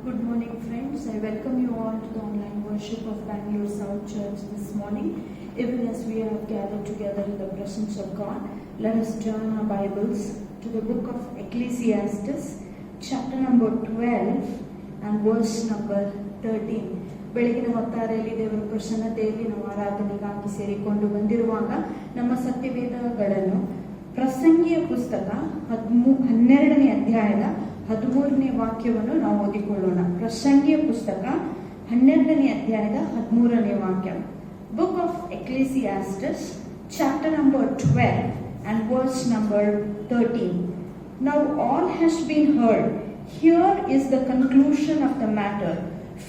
Good morning, friends. I welcome you all to the online worship of Bangalore South Church this morning. Even as we have gathered together in the presence of God, let us turn our Bibles to the book of Ecclesiastes, chapter number 12 and verse number 13. ಬೆಳಗಿನ ಹೊತ್ತಾರೆಯಲ್ಲಿ ದೇವರ ಪ್ರಸನ್ನತೆಯಲ್ಲಿ ನಾವು ಆರಾಧನೆಗಾಗಿ ಸೇರಿಕೊಂಡು ಬಂದಿರುವಾಗ ನಮ್ಮ ಸತ್ಯವೇದಗಳನ್ನು ಪ್ರಸಂಗಿಯ ಪುಸ್ತಕ 12ನೇ ಅಧ್ಯಾಯದ 13ನೇ ವಾಕ್ಯವನ್ನು ನಾವು ಓದಿಕೊಳ್ಳೋಣ. ಪ್ರಸಂಗಿಯ ಪುಸ್ತಕ 12ನೇ ಅಧ್ಯಾಯದ 13ನೇ ವಾಕ್ಯ. Book of Ecclesiastes, chapter number 12 and verse number 13. Now all has been heard. Here is the conclusion of the matter.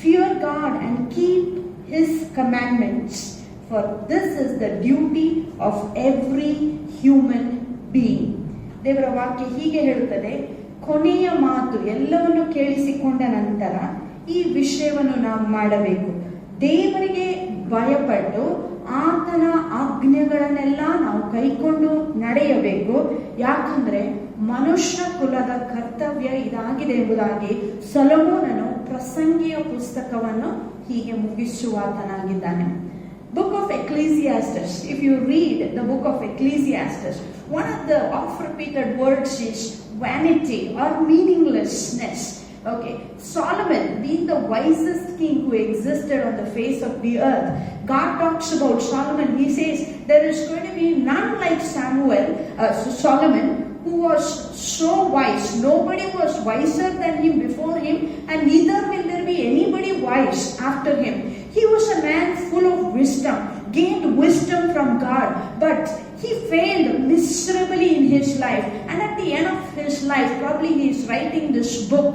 Fear God and keep His commandments, for this is the duty of every human being. ದೇವರ ವಾಕ್ಯ ಹೀಗೆ ಹೇಳುತ್ತದೆ, ಕೊನೆಯ ಮಾತು ಎಲ್ಲವನ್ನು ಕೇಳಿಸಿಕೊಂಡ ನಂತರ ಈ ವಿಷಯವನ್ನು ನಾವು ಮಾಡಬೇಕು. ದೇವರಿಗೆ ಭಯಪಟ್ಟು ಆತನ ಆಜ್ಞೆಗಳನ್ನೆಲ್ಲ ನಾವು ಕೈಕೊಂಡು ನಡೆಯಬೇಕು. ಯಾಕಂದ್ರೆ ಮನುಷ್ಯ ಕುಲದ ಕರ್ತವ್ಯ ಇದಾಗಿದೆ ಎಂಬುದಾಗಿ ಸೊಲೊಮೋನನು ಪ್ರಸಂಗಿಯ ಪುಸ್ತಕವನ್ನು ಹೀಗೆ ಮುಗಿಸುವಾತನಾಗಿದ್ದಾನೆ. Book of Ecclesiastes, if you read the book of Ecclesiastes, one of the oft-repeated words is vanity or meaninglessness. Okay, Solomon, being the wisest king who existed on the face of the earth, God talks about Solomon. He says there is going to be none like Solomon, who was so wise. Nobody was wiser than him before him, and neither will there be anybody wise after him. He was a man full of wisdom, gained wisdom from God, but he failed miserably in his life. And at the end of his life, probably he is writing this book,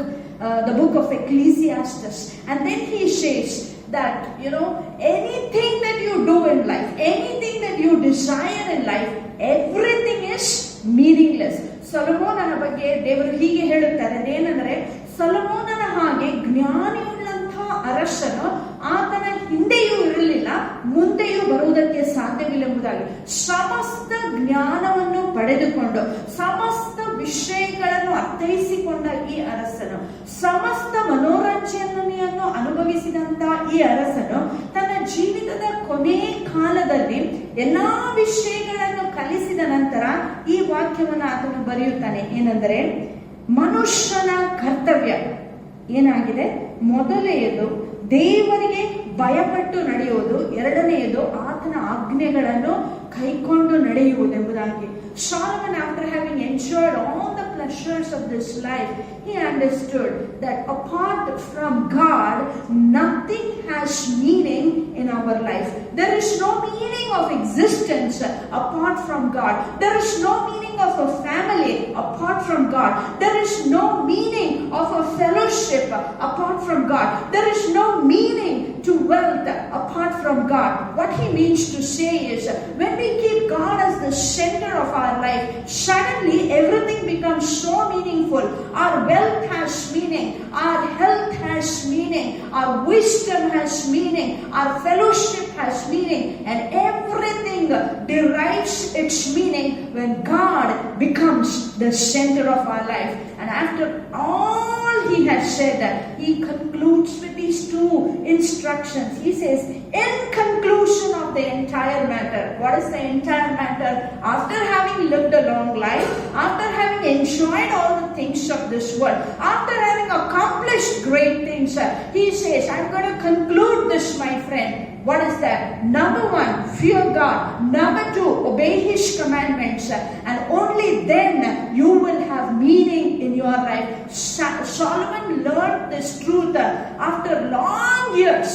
the book of Ecclesiastes. And then he says that, anything that you do in life, anything that you desire in life, everything is meaningless. ಸೊಲೊಮೋನನ ಬಗ್ಗೆ ದೇವರು ಹೀಗೆ ಹೇಳುತ್ತಾರೆ, ಅದೇನೆಂದರೆ ಸೊಲೊಮೋನನ ಹಾಗೆ ಜ್ಞಾನಿಯುಳ್ಳಂತಹ ಅರಸನು ಆತನ ಹಿಂದೆಯೂ ಇರಲಿಲ್ಲ, ಮುಂದೆಯೂ ಬರುವುದಕ್ಕೆ ಸಾಧ್ಯವಿಲ್ಲ ಎಂಬುದಾಗಿ. ಸಮಸ್ತ ಜ್ಞಾನವನ್ನು ಪಡೆದುಕೊಂಡು ಸಮಸ್ತ ವಿಷಯಗಳನ್ನು ಅರ್ಥೈಸಿಕೊಂಡ ಈ ಅರಸನು, ಸಮಸ್ತ ಮನೋರಂಜನೆಯನ್ನು ಅನುಭವಿಸಿದಂತ ಈ ಅರಸನು ತನ್ನ ಜೀವಿತದ ಕೊನೆ ಕಾಲದಲ್ಲಿ ಎಲ್ಲಾ ವಿಷಯಗಳನ್ನು ಕಲಿಸಿದ ನಂತರ ಈ ವಾಕ್ಯವನ್ನು ಆತನು ಬರೆಯುತ್ತಾನೆ. ಏನೆಂದರೆ ಮನುಷ್ಯನ ಕರ್ತವ್ಯ ಏನಾಗಿದೆ? ಮೊದಲನೆಯದು ದೇವರಿಗೆ ಭಯಪಟ್ಟು ನಡೆಯುವುದು, ಎರಡನೆಯದು ಆತನ ಆಜ್ಞೆಗಳನ್ನು ಕೈಕೊಂಡು ನಡೆಯುವುದೆಂಬುದಾಗಿ. Solomon, after having enjoyed all the pleasures of this life, he understood that apart from God, nothing has meaning in our life. There is no meaning of existence apart from God. There is no meaning of a family apart from God. There is no meaning of a fellowship apart from God. There is no meaning to wealth apart from God. What he means to say is, when we keep God as the center of our life, suddenly everything becomes so meaningful. Our wealth has meaning, our health has meaning, our wisdom has meaning, our fellowship has meaning, and everything derives its meaning when God becomes the center of our life. And after all he has said, he concludes with these two instructions. He says, in conclusion of the entire matter, what is the entire matter? After having lived a long life, after having enjoyed all the things of this world, after having accomplished great things, he says, I'm going to conclude this, my friend. What is that? Number one, fear God. Number two, obey His commandments. And only then you will have meaning in your life. Solomon learned this truth after long years.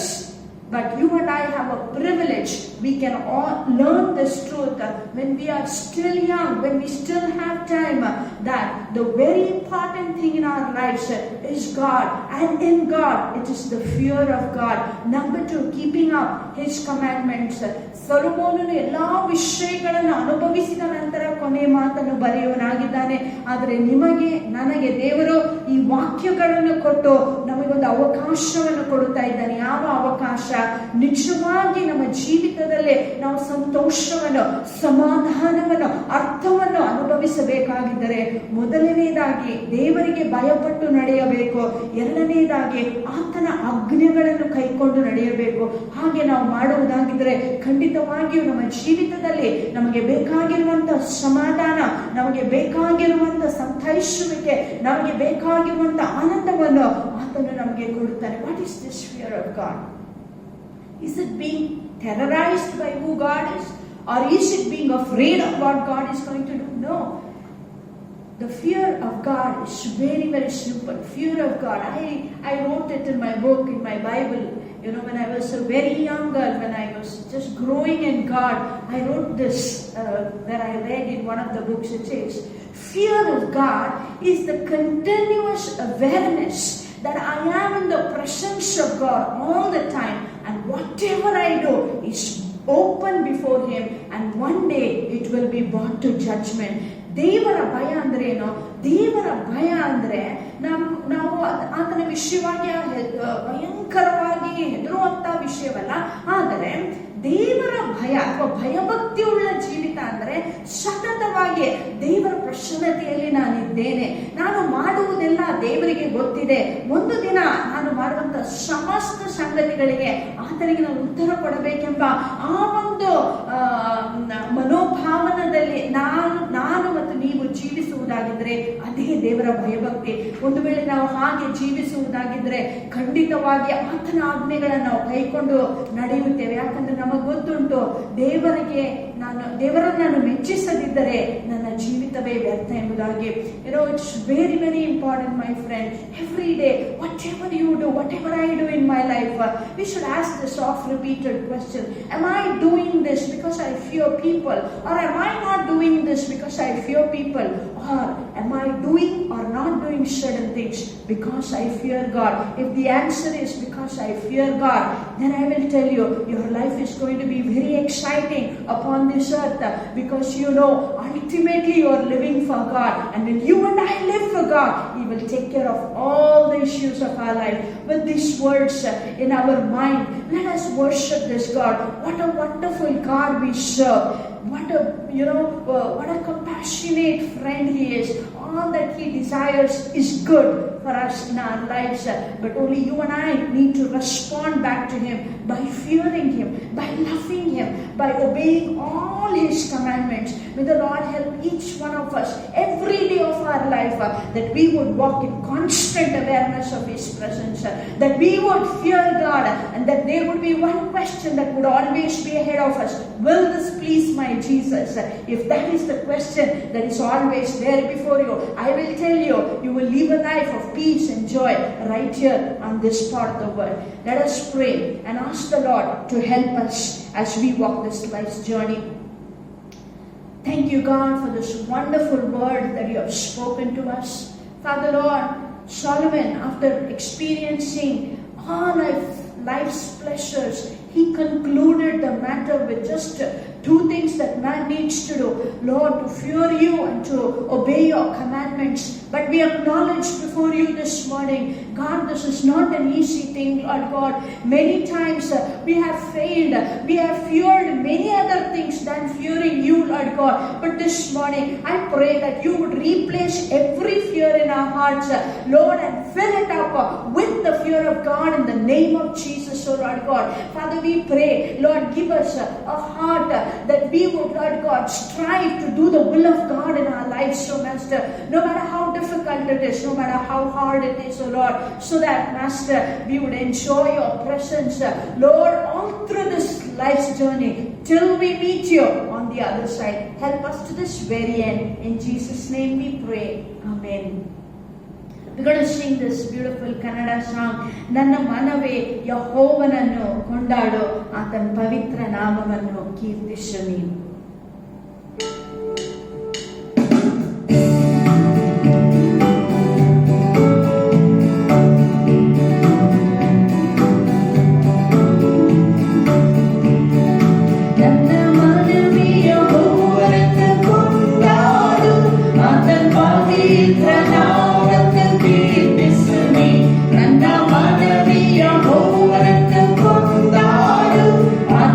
But you and I have a privilege. We can all learn this truth when we are still young, when we still have time, that the very important thing in our lives is God. And in God, it is the fear of God. Number two, keeping up His commandments. ಸೊಲೊಮೋನನು ಎಲ್ಲಾ ವಿಷಯಗಳನ್ನು ಅನುಭವಿಸಿದ ನಂತರ ಕೊನೆ ಮಾತನ್ನು ಬರೆಯುವನಾಗಿದ್ದಾನೆ. ಆದರೆ ನಿಮಗೆ ನನಗೆ ದೇವರು ಈ ವಾಕ್ಯಗಳನ್ನು ಕೊಟ್ಟು ನಮಗೊಂದು ಅವಕಾಶವನ್ನು ಕೊಡುತ್ತಾ ಇದ್ದಾನೆ. ಯಾವ ಅವಕಾಶ? ನಿಜವಾಗಿ ನಮ್ಮ ಜೀವಿತದಲ್ಲಿ ನಾವು ಸಂತೋಷವನ್ನು, ಸಮಾಧಾನವನ್ನು, ಅರ್ಥವನ್ನು ಅನುಭವಿಸಬೇಕಾಗಿದ್ದರೆ ಮೊದಲನೇದಾಗಿ ದೇವರಿಗೆ ಭಯಪಟ್ಟು ನಡೆಯಬೇಕು. ಎರಡನೇದಾಗಿ ಮೊದಲನೇದಾಗಿ ಆತನ ಆಜ್ಞೆಗಳನ್ನು ಕೈಕೊಂಡು ನಡೆಯಬೇಕು. ಹಾಗೆ ನಾವು ಮಾಡುವುದಾಗಿದ್ರೆ ಖಂಡಿತವಾಗಿಯೂ ನಮ್ಮ ಜೀವಿತದಲ್ಲಿ ನಮಗೆ ಬೇಕಾಗಿರುವಂತ ಸಮಾಧಾನ, ನಮಗೆ ಬೇಕಾಗಿರುವಂತ ಸಂತೈಸುವಿಕೆ, ನಮಗೆ ಬೇಕಾಗಿರುವಂತ ಆನಂದವನ್ನು ಆತನು ನಮಗೆ ಕೊಡುತ್ತಾನೆ. What is this fear of god? Is it being terrorized by who God is? Or is it being afraid of what God is going to do? No. The fear of God is very, very simple. Fear of God. I wrote it in my book, in my Bible. When I was a very young girl, when I was just growing in God, I wrote this that I read in one of the books. It says, fear of God is the continuous awareness that I am in the presence of God all the time, and whatever I do is open before Him, and one day it will be brought to judgment. ದೇವರ ಭಯ ಅಂದ್ರೆ ಏನು? ದೇವರ ಭಯ ಅಂದ್ರೆ ನಾವು ಆತನ ವಿಷಯವಾಗಿ ಭಯಂಕರವಾಗಿ ಹೆದರುವಂತ ವಿಷಯವಲ್ಲ. ಆದರೆ ದೇವರ ಭಯ ಅಥವಾ ಭಯಭಕ್ತಿ ಉಳ್ಳ ಜೀವಿತ ಅಂದ್ರೆ ಸತತವಾಗಿ ದೇವರ ಪ್ರಸನ್ನತೆಯಲ್ಲಿ ನಾನಿದ್ದೇನೆ, ನಾನು ಮಾಡುವುದೆಲ್ಲ ದೇವರಿಗೆ ಗೊತ್ತಿದೆ, ಒಂದು ದಿನ ನಾನು ಮಾಡುವಂತ ಸಮಸ್ತ ಸಂಗತಿಗಳಿಗೆ ಆತನಿಗೆ ನಾನು ಉತ್ತರ ಕೊಡಬೇಕೆಂಬ ಆ ಒಂದು ಮನೋಭಾವನದಲ್ಲಿ ನಾನು ಮತ್ತು ನೀವು ಜೀವಿಸುವುದಾಗಿದ್ರೆ ಅದೇ ದೇವರ ಭಯಭಕ್ತಿ. ಒಂದು ವೇಳೆ ನಾವು ಹಾಗೆ ಜೀವಿಸುವುದಾಗಿದ್ರೆ ಖಂಡಿತವಾಗಿ ಆತನ ಆಜ್ಞೆಗಳನ್ನು ನಾವು ಕೈಕೊಂಡು ನಡೆಯುತ್ತೇವೆ. ಯಾಕಂದ್ರೆ ನಮಗೆ ಗೊತ್ತುಂಟು, ದೇವರನ್ನು ನಾನು ಮೆಚ್ಚಿಸದಿದ್ದರೆ ನನ್ನ ಜೀವಿತವೇ ವ್ಯರ್ಥ ಎಂಬುದಾಗಿ. It's very very important my friend. Every day whatever you do, whatever I do in my life, we should ask this oft repeated question: am I doing this because I fear people, or am I not doing this because I fear people, or am I doing or not doing certain things because I fear God? If the answer is because I fear God, then I will tell you, your life is going to be very exciting upon this earth, because ultimately you are living for God, and when you and I live for God, He will take care of all the issues of our life. With these words in our mind, let us worship this God. What a wonderful God we serve. What a compassionate friend He is. All that He desires is good for us in our lives, but only you and I need to respond back to Him by fearing Him, by loving Him, by obeying all His commandments. May the Lord help each one of us every day of our life, that we would walk in constant awareness of His presence, that we would fear God, and that there would be one question that would always be ahead of us: will this please my Jesus? If that is the question that is always there before you, I will tell you, you will live a life of peace and joy right here on this part of the world. Let us pray and ask the Lord to help us as we walk this life's journey. Thank you, God, for this wonderful word that you have spoken to us. Father Lord, Solomon, after experiencing all life's pleasures, he concluded the matter with just two things that man needs to do: Lord, to fear you and to obey your commandments. But we acknowledge before you this morning, God, this is not an easy thing, Lord God. Many times we have failed. We have feared many other things than fearing you, Lord God. But this morning, I pray that you would replace every fear in our hearts, Lord, and fill it up with the fear of God in the name of Jesus, oh Lord God. Father, we pray, Lord, give us a heart that we would, Lord God, strive to do the will of God in our lives, so Master, no matter how difficult it is, no matter how hard it is, oh Lord, so that, Master, we would enjoy your presence, Lord, all through this life's journey till we meet you on the other side. Help us to this very end. In Jesus' name we pray. Amen. We're going to sing this beautiful Kannada song. Nanna manave Yehovanannu kondadu, ಆತನ ಪವಿತ್ರ ನಾಮವನ್ನು ಕೀರ್ತಿಸು ನೀನು.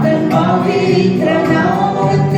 Pavitra Namat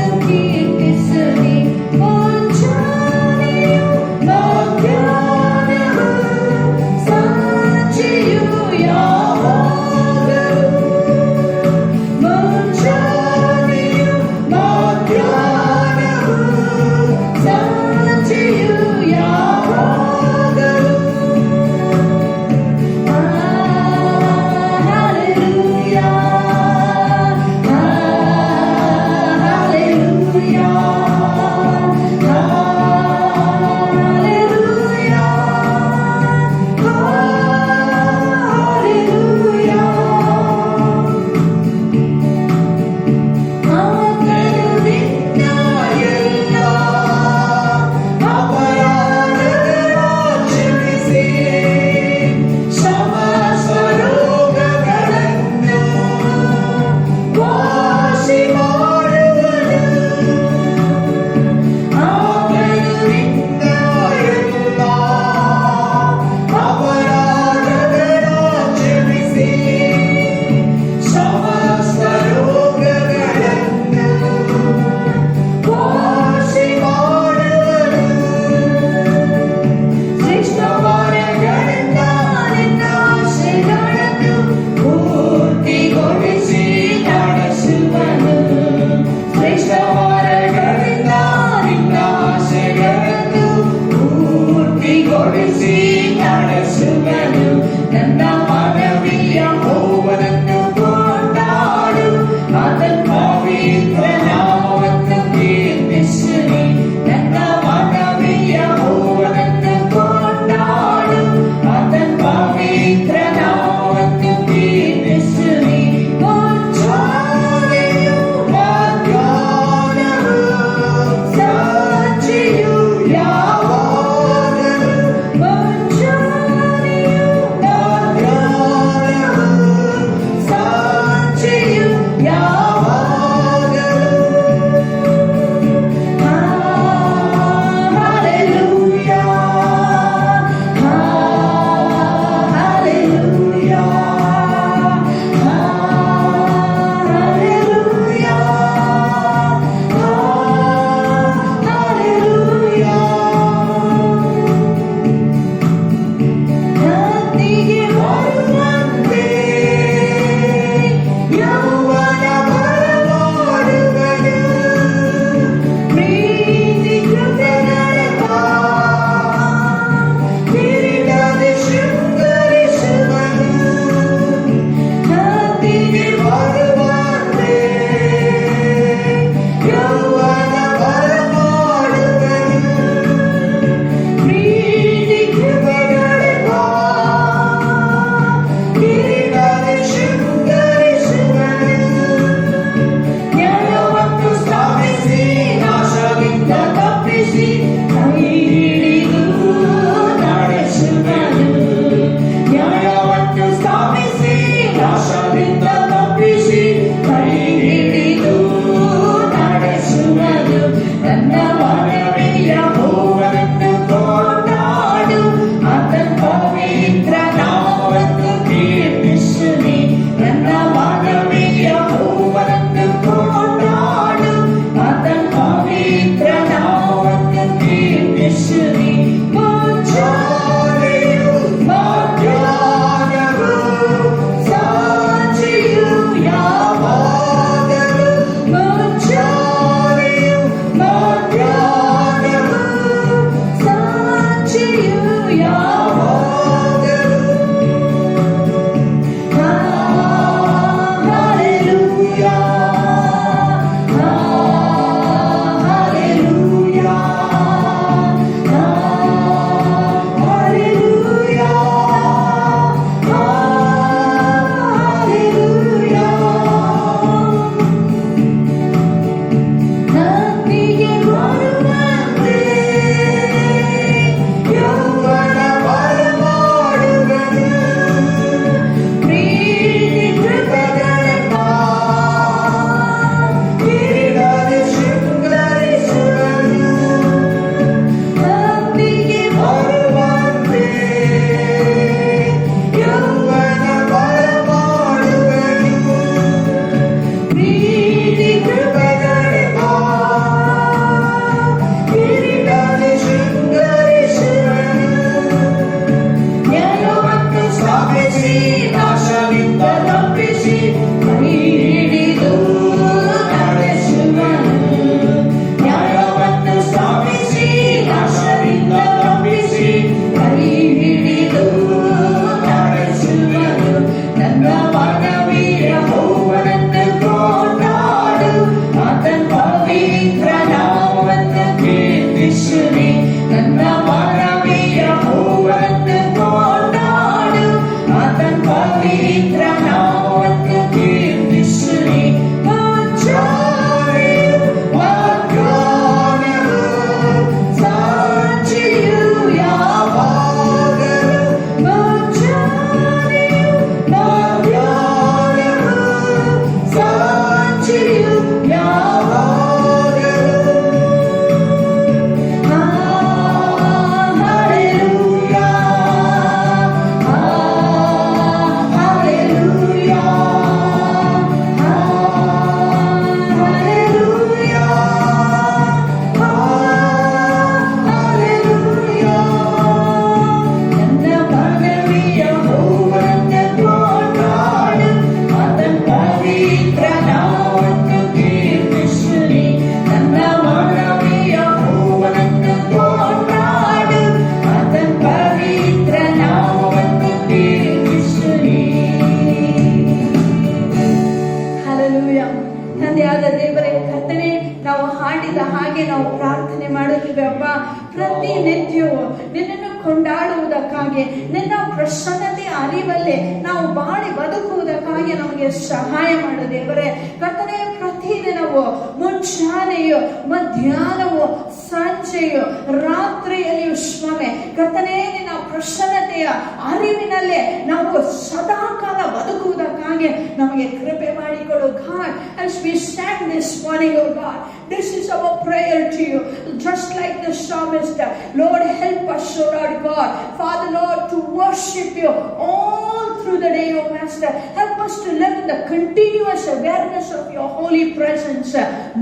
ಪವಿತ್ರ ನಾಮವನ್ನು ಕೀರ್ತಿಸುವಿ. ಮುಂಜಾನೆಯೂ ಮಧ್ಯಾಹ್ನವೂ ಸಂಜೆಯೂ ಯಾವಾಗಲೂ, ಮುಂಜಾನೆಯೂ ಮಧ್ಯಾಹ್ನವೂ ಸಂಜೆಯೂ ಯಾವಾಗಲೂ. Hallelujah, hallelujah, ಪ್ರತಿನಿತ್ಯವೂ ನಿನ್ನನ್ನು ಕೊಂಡಾಡುವುದಕ್ಕಾಗಿ, ನಿನ್ನ ಪ್ರಸನ್ನತೆಯ ಅರಿವಲ್ಲಿ ನಾವು ಬಾಳಿ ಬದುಕುವುದಕ್ಕಾಗಿ ನಮಗೆ ಸಹಾಯ ಮಾಡು ದೇವರೇ. ಕರ್ತನೇ, ಪ್ರತಿದಿನವೂ ಮುಂಜಾನೆಯು, ಮಧ್ಯಾಹ್ನವೂ, ಸಂಜೆಯು, ರಾತ್ರಿಯಲ್ಲಿಯೂ ಸ್ವಾಮಿ ಕರ್ತನೇ, ನಿನ್ನ ಪ್ರಸನ್ನತೆಯ ಅರಿವಿನಲ್ಲೇ ನಾವು ಸದಾಕಾಲ ಬದುಕುವುದಕ್ಕಾಗಿ ನಮಗೆ ಕೃಪೆ ಮಾಡಿಕೊಡು God. As we stand this morning, oh God, this is our prayer to you, just like the psalmist. Lord, help us, oh Lord God, Father Lord, to worship you all through the day, oh Master. Help us to live in the continuous awareness of your holy presence,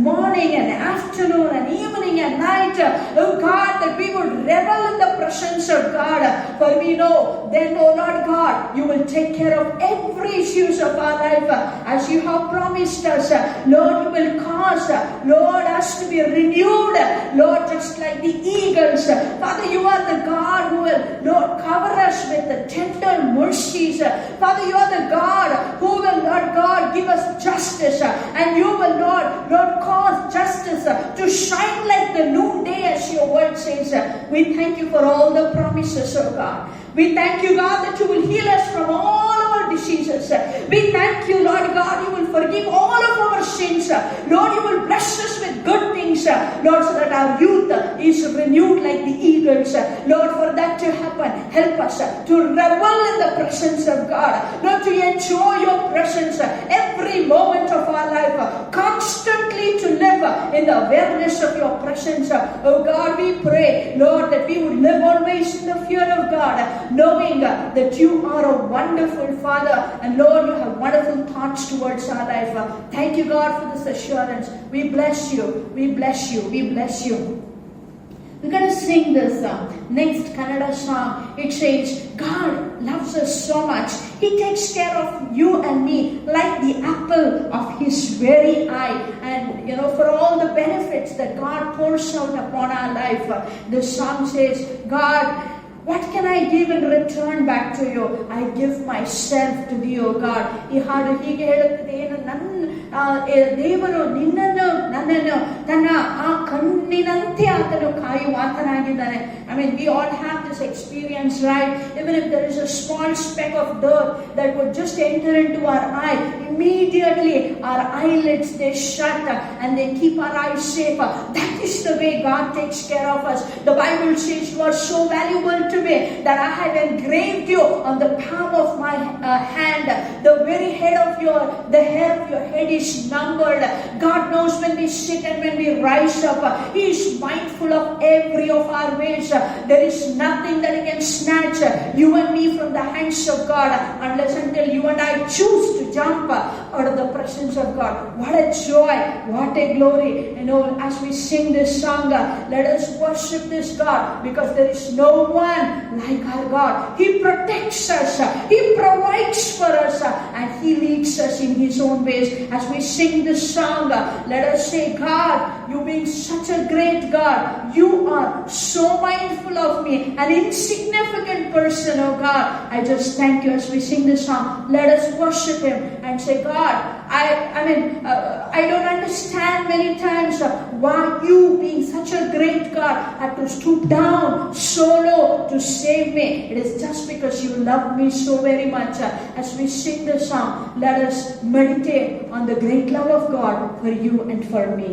morning and afternoon and evening and night, oh God, that we would revel in the presence of God. For we know then, oh Lord God, you will take care of every issues of our life, as you have promised us. Lord, you will cause, Lord, us to be renewed, Lord, just like the eagles. Father, you are the God who will, Lord, cover us with the tender mercies. Father, you are the God who will, Lord God, give us justice, and you will, Lord, cause justice to shine like the noonday, as your word says. We thank you for all the promises, oh God. We thank you, God, that you will heal us from all our diseases. We thank you, Lord God, you will forgive all of our sins. Lord, you will bless us with good things, Lord, so that our youth is renewed like the eagles. Lord, for that to happen, help us to revel in the presence of God. Lord, to enjoy your presence every moment of our life, constantly to live in the awareness of your presence. Oh God, we pray, Lord, that we would live always in the fear of God, knowing that you are a wonderful Father, and Lord, you have wonderful thoughts towards our life. Thank you, God, for this assurance. We bless you, we bless you, we bless you. We're going to sing this next Kannada song. It says, God loves us so much. He takes care of you and me like the apple of his very eye. And, you know, for all the benefits that God pours out upon our life, the song says, God, what can I give in return back to you? I give myself to thee, O God. ಈ ಹಾಡು ಹೀಗೆ ಹೇಳುತ್ತದೆ, ಏನು ದೇವರು ನನ್ನನ್ನು ತನ್ನ ಆ ಕಣ್ಣಿನಂತೆ ಆತನು ಕಾಯುವಾತನಾಗಿದ್ದಾನೆ. I mean, we all have this experience, right? Even if there is a small speck of dirt that would just enter into our eye, immediately our eyelids, they shut and they keep our eyes safe. That is the way God takes care of us. The Bible says you are so valuable to me that I have engraved you on the palm of my hand. The very hair of your head is numbered. God knows when we sit and when we rise up. He is mindful of every of our ways. There is nothing that can snatch you and me from the hands of God, unless until you and I choose to jump out of the presence of God. What a joy, what a glory. You know, as we sing this song, let us worship this God, because there is no one like our God. He protects us, He provides for us, and He leads us in His own ways. As we sing this song, let us say, God, you being such a great God, you are so mindful of me, an insignificant person, oh God. I just thank you. As we sing this song, let us worship Him and say, God, I don't understand many times why you, being such a great God, had to stoop down so low to save me. It is just because you love me so very much. As we sing the song, let us meditate on the great love of God for you and for me.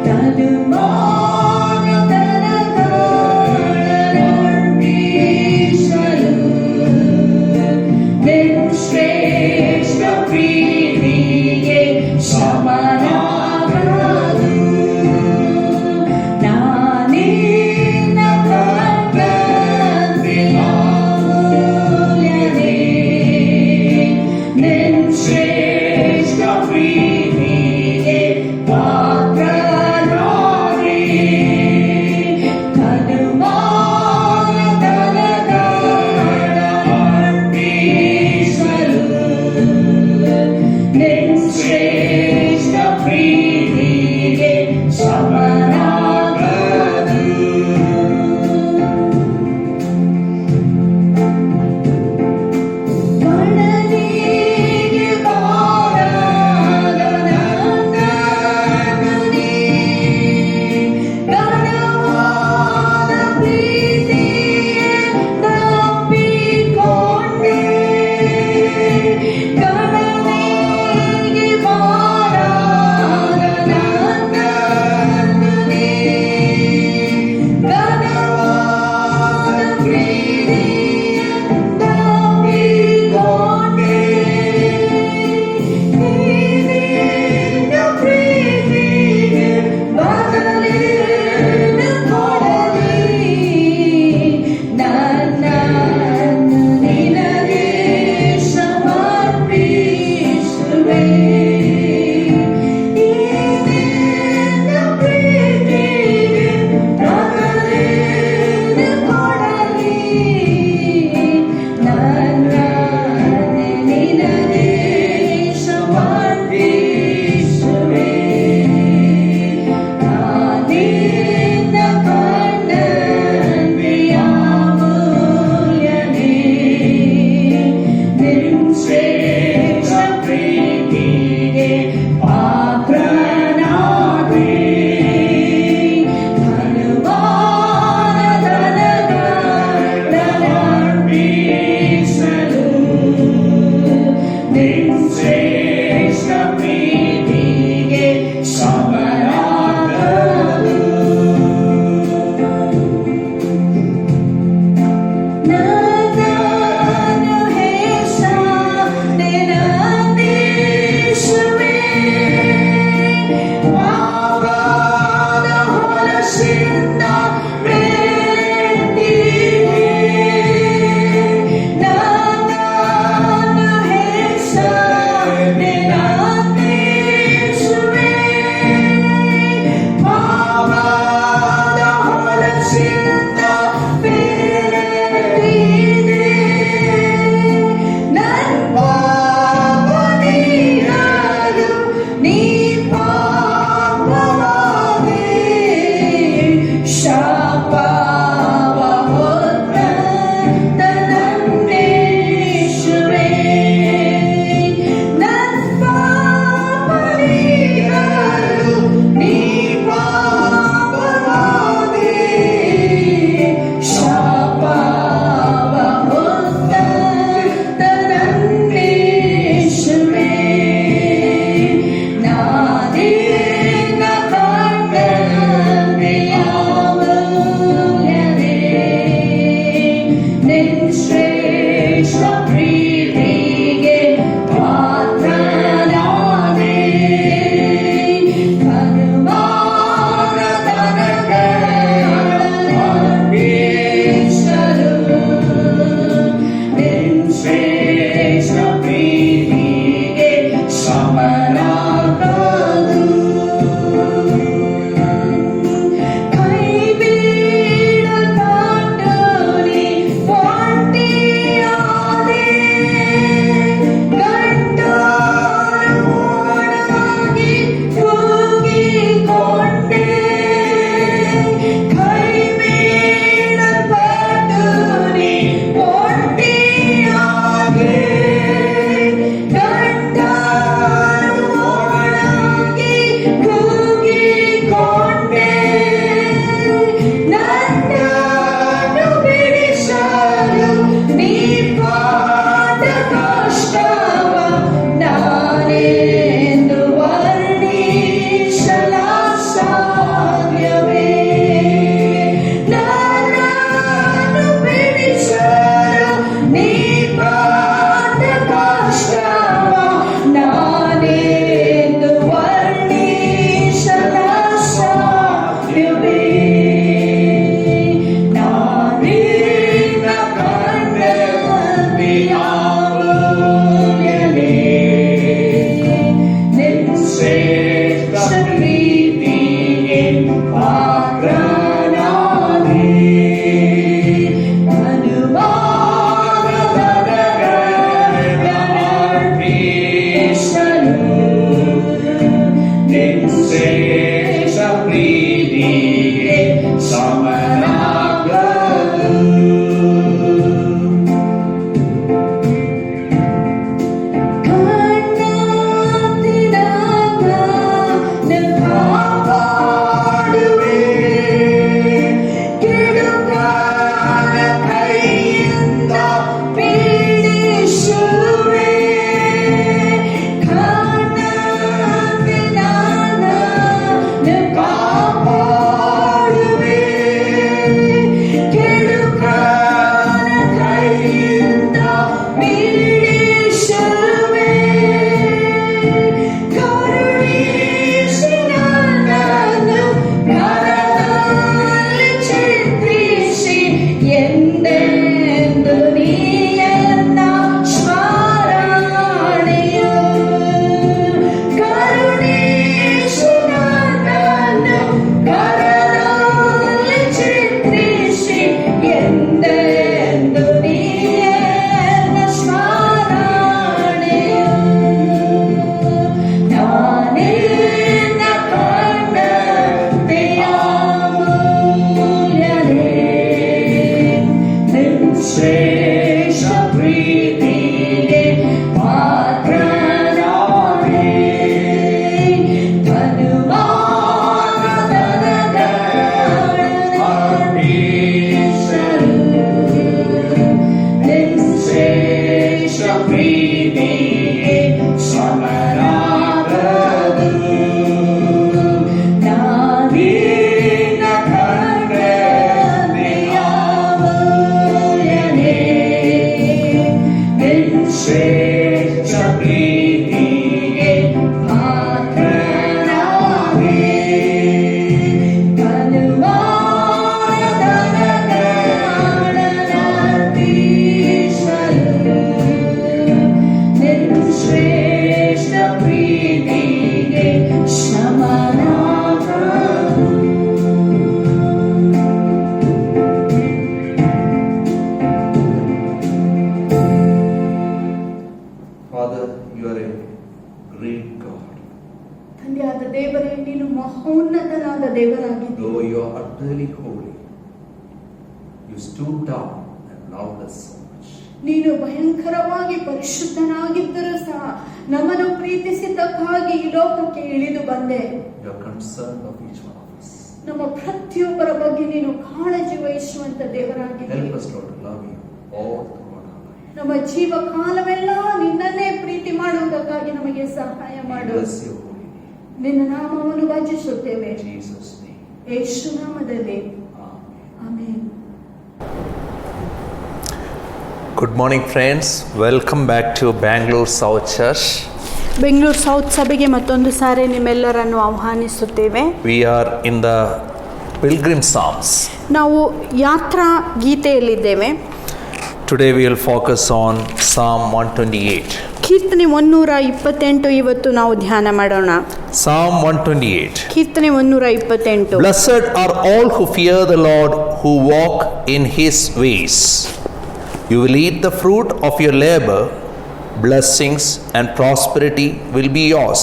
Tadu mana ಶ್ರೇಷ್ಠ ಪ್ರೀತಿಗೆ ಸಮನಾಗದು. ನನ್ನನ್ನು ಹೆಸರಿನ ದೇಶವೇ, ಪಾಪದ ಹೊಲಸಿಂದ ಬೆಳೆದಿದೆ. ನನ್ನನ್ನು ಹೆಸರಿನ great God. ತಂದೆಯಾದ ದೇವರೇ, ನೀನು ಮಹೋನ್ನತನಾದ ದೇವರಾಗಿದ್ದೀಯ. Though you are utterly holy, you stoop down and loved us so much. ನೀನು ಭಯಂಕರವಾಗಿ ಪರಿಶುದ್ಧನಾಗಿದ್ದರೂ ಸಹ ನಮ್ಮನ್ನು ಪ್ರೀತಿಸಿದ್ದಕ್ಕಾಗಿ ಈ ಲೋಕಕ್ಕೆ ಇಳಿದು ಬಂದೆ. You are concerned of each one of us. ನಮ್ಮ ಪ್ರತಿಯೊಬ್ಬರ ಬಗ್ಗೆ ನೀನು ಕಾಳಜಿ ವಹಿಸುವಂತ ದೇವರಾಗಿದ್ದೀಯ. Help us, Lord, to love you all throughout our life. ನಮ್ಮ ಜೀವ ಕಾಲವೆಲ್ಲ ನಿನ್ನನ್ನೇ ಪ್ರೀತಿ ಮಾಡುವುದಕ್ಕಾಗಿ ನಮಗೆ ಸಹಾಯ ಮಾಡು. Bless your holy name. ನಿನ್ನ ನಾಮವನ್ನು ಭಜಿಸುತ್ತೇವೆ In Jesus' name. ಯೇಸು ನಾಮದಲ್ಲಿ. Amen. Amen. Good morning, friends. Welcome back to Bangalore South Church. Bengaluru south ಸಭೆಗೆ ಮತ್ತೊಂದು ಸಾರಿ ನಿಮ್ಮೆಲ್ಲರನ್ನು ಆಹ್ವಾನಿಸುತ್ತೇವೆ. We are in the Pilgrim Psalms. ನಾವು ಯಾತ್ರಾ ಗೀತೆಯಲ್ಲಿದ್ದೇವೆ. Today we will focus on Psalm 128. ಕೀರ್ತನೆ 128 ಇವತ್ತು ನಾವು ಧ್ಯಾನ ಮಾಡೋಣ. Psalm 128. ಕೀರ್ತನೆ 128. Blessed are all who fear the Lord, who walk in His ways. You will eat the fruit of your labor. Blessings and prosperity will be yours.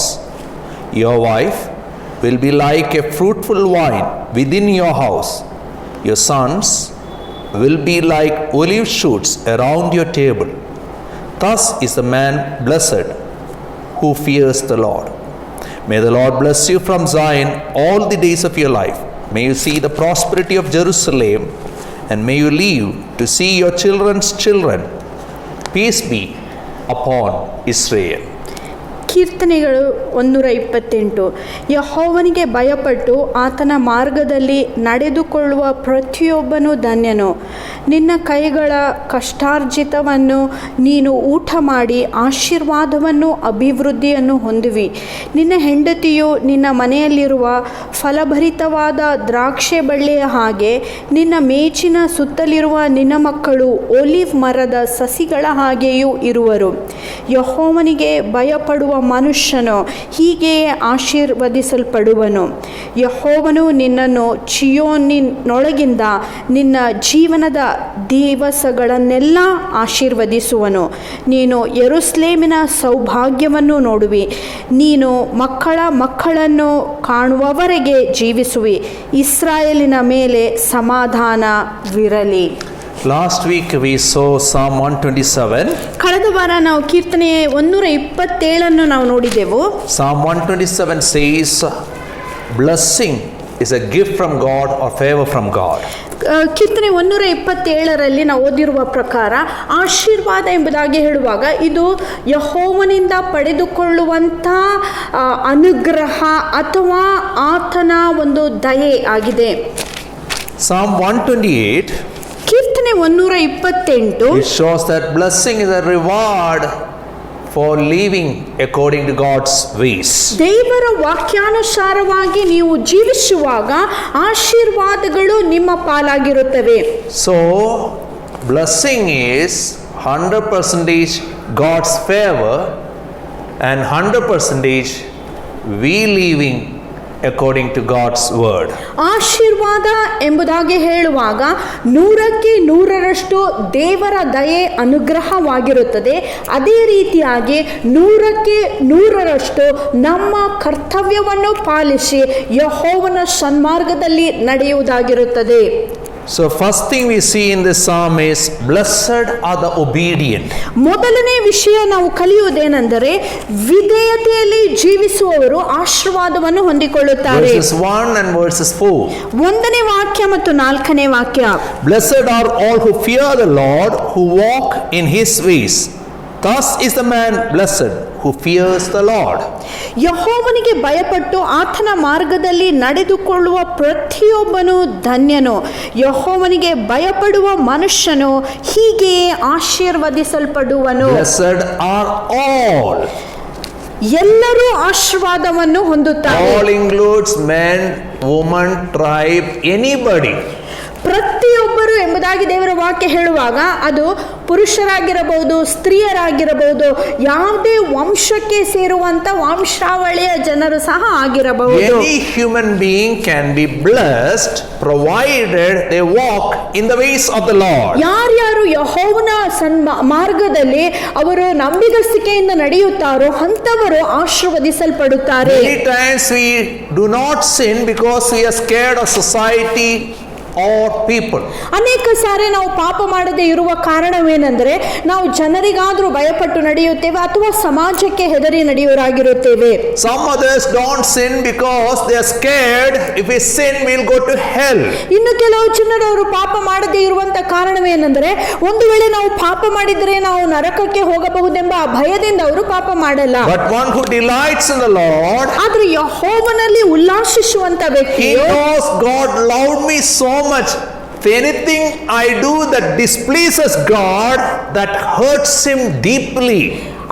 Your wife will be like a fruitful vine within your house. Your sons will be like olive shoots around your table. Thus is the man blessed who fears the Lord. May the Lord bless you from Zion all the days of your life. May you see the prosperity of Jerusalem, and may you live to see your children's children. Peace be upon Israel. ಕೀರ್ತನೆಗಳು 128. ಯೆಹೋವನಿಗೆ ಭಯಪಟ್ಟು ಆತನ ಮಾರ್ಗದಲ್ಲಿ ನಡೆದುಕೊಳ್ಳುವ ಪ್ರತಿಯೊಬ್ಬನು ಧನ್ಯನು. ನಿನ್ನ ಕೈಗಳ ಕಷ್ಟಾರ್ಜಿತವನ್ನು ನೀನು ಊಟ ಮಾಡಿ ಆಶೀರ್ವಾದವನ್ನು ಅಭಿವೃದ್ಧಿಯನ್ನು ಹೊಂದುವಿ. ನಿನ್ನ ಹೆಂಡತಿಯು ನಿನ್ನ ಮನೆಯಲ್ಲಿರುವ ಫಲಭರಿತವಾದ ದ್ರಾಕ್ಷೆ ಬಳ್ಳಿಯ ಹಾಗೆ, ನಿನ್ನ ಮೇಚಿನ ಸುತ್ತಲಿರುವ ನಿನ್ನ ಮಕ್ಕಳು ಒಲಿವ್ ಮರದ ಸಸಿಗಳ ಹಾಗೆಯೂ ಇರುವರು. ಯೆಹೋವನಿಗೆ ಭಯಪಡುವ ಮನುಷ್ಯನು ಹೀಗೆಯೇ ಆಶೀರ್ವದಿಸಲ್ಪಡುವನು. ಯೆಹೋವನು ನಿನ್ನನ್ನು ಚೀಯೋನಿನೊಳಗಿಂದ ನಿನ್ನ ಜೀವನದ ದಿವಸಗಳನ್ನೆಲ್ಲ ಆಶೀರ್ವದಿಸುವನು. ನೀನು ಯೆರೂಸಲೇಮಿನ ಸೌಭಾಗ್ಯವನ್ನು ನೋಡುವಿ. ನೀನು ಮಕ್ಕಳನ್ನು ಕಾಣುವವರೆಗೆ ಜೀವಿಸುವಿ. ಇಸ್ರಾಯೇಲಿನ ಮೇಲೆ ಸಮಾಧಾನವಿರಲಿ. Last week we saw Psalm 127. ಕಳೆದ ವಾರ ನಾವು ಕೀರ್ತನೆ 127 ನಾವು ನೋಡಿದೆವು. Psalm 127 says, blessing is a gift from God or favor from God. ಕೀರ್ತನೆ 127 ನಾವು ಓದಿರುವ ಪ್ರಕಾರ ಆಶೀರ್ವಾದ ಎಂಬುದಾಗಿ ಹೇಳುವಾಗ ಇದು ಯೆಹೋವನಿಂದ ಪಡೆದುಕೊಳ್ಳುವಂಥ ಅನುಗ್ರಹ ಅಥವಾ ಆತನ ಒಂದು ದಯೆ ಆಗಿದೆ. Psalm 128, ಕೀರ್ತನೆ 128 it shows that blessing is a reward for living according to God's ways. ದೇವರ ವಾಕ್ಯಾನುಸಾರವಾಗಿ ನೀವು ಜೀವಿಸುವಾಗ ಆಶೀರ್ವಾದಗಳು ನಿಮ್ಮ ಪಾಲಾಗಿರುತ್ತವೆ. So, blessing is 100% God's favor and 100% we living according to God's word. ಆಶೀರ್ವಾದ ಎಂಬುದಾಗಿ ಹೇಳುವಾಗ 100% ದೇವರ ದಯೆ ಅನುಗ್ರಹವಾಗಿರುತ್ತದೆ. ಅದೇ ರೀತಿಯಾಗಿ 100% ನಮ್ಮ ಕರ್ತವ್ಯವನ್ನು ಪಾಲಿಸಿ ಯೆಹೋವನ ಸನ್ಮಾರ್ಗದಲ್ಲಿ ನಡೆಯುವುದಾಗಿರುತ್ತದೆ. So first thing we see in this psalm is blessed are the obedient. ಮೊದಲನೇ ವಿಷಯ ನಾವು ಕಲಿಯುವುದೇನೆಂದರೆ ವಿಧೇಯತೆಯಲ್ಲಿ ಜೀವಿಸುವವರು ಆಶೀರ್ವಾದವನ್ನು ಹೊಂದಿಕೊಳ್ಳುತ್ತಾರೆ. Verses 1 and verses 4. 1ನೇ ವಾಕ್ಯ ಮತ್ತು 4ನೇ ವಾಕ್ಯ. Blessed are all who fear the Lord, who walk in his ways. Thus is the man blessed who fears the Lord. ಯೆಹೋವನಿಗೆ ಭಯಪಟ್ಟು ಆತನ ಮಾರ್ಗದಲ್ಲಿ ನಡೆದುಕೊಳ್ಳುವ ಪ್ರತಿಯೊಬ್ಬನು ಧನ್ಯನು. ಯೆಹೋವನಿಗೆ ಭಯಪಡುವ ಮನುಷ್ಯನು ಹೀಗೆಯೇ ಆಶೀರ್ವದಿಸಲ್ಪಡುವನು. Blessed are all. ಎಲ್ಲರೂ ಆಶೀರ್ವಾದವನ್ನು ಹೊಂದುತ್ತಾರೆ. All includes men, woman, tribe, anybody. ಪ್ರತಿಯೊಬ್ಬರು ಎಂಬುದಾಗಿ ದೇವರ ವಾಕ್ಯ ಹೇಳುವಾಗ ಅದು ಪುರುಷರಾಗಿರಬಹುದು, ಸ್ತ್ರೀಯರಾಗಿರಬಹುದು, ಯಾವುದೇ ವಂಶಕ್ಕೆ ಸೇರುವಂತ ವಂಶಾವಳಿಯ ಜನರು ಸಹ ಆಗಿರಬಹುದು. Any human being can be blessed provided they walk in the ways of the Lord. ಯಾರ್ಯಾರು ಯೆಹೋವನ ಮಾರ್ಗದಲ್ಲಿ ಅವರು ನಂಬಿಗಸ್ತಿಕೆಯಿಂದ ನಡೆಯುತ್ತಾರೋ ಅಂಥವರು ಆಶೀರ್ವದಿಸಲ್ಪಡುತ್ತಾರೆ. Many times we do not sin because we are scared of society or people. ಅನೇಕ ಸಾರಿ ನಾವು ಪಾಪ ಮಾಡದೆ ಇರುವ ಕಾರಣವೇನೆಂದರೆ ನಾವು ಜನರಿಗಾದ್ರೂ ಭಯಪಟ್ಟು ನಡೆಯುತ್ತೇವೆ ಅಥವಾ ಸಮಾಜಕ್ಕೆ ಹೆದರಿ ನಡೆಯುವರಾಗಿರುತ್ತೇವೆ. Some others don't sin because they are scared if we sin we'll go to hell. ಇನ್ನು ಕೆಲವು ಜನರು ಅವರು ಪಾಪ ಮಾಡದೆ ಇರುವಂತ ಕಾರಣವೇನೆಂದರೆ ಒಂದು ವೇಳೆ ನಾವು ಪಾಪ ಮಾಡಿದರೆ ನಾವು ನರಕಕ್ಕೆ ಹೋಗಬಹುದೆಂಬ ಭಯದಿಂದ ಅವರು ಪಾಪ ಮಾಡಲ್ಲ. But one who delights in the Lord, ಆದ್ರೆ ಯೆಹೋವನಲ್ಲಿ ಉಲ್ಲಾಸಿಸುವಂತ ವ್ಯಕ್ತಿ, he knows God loved me so much. If anything I do that displeases God, that hurts him deeply.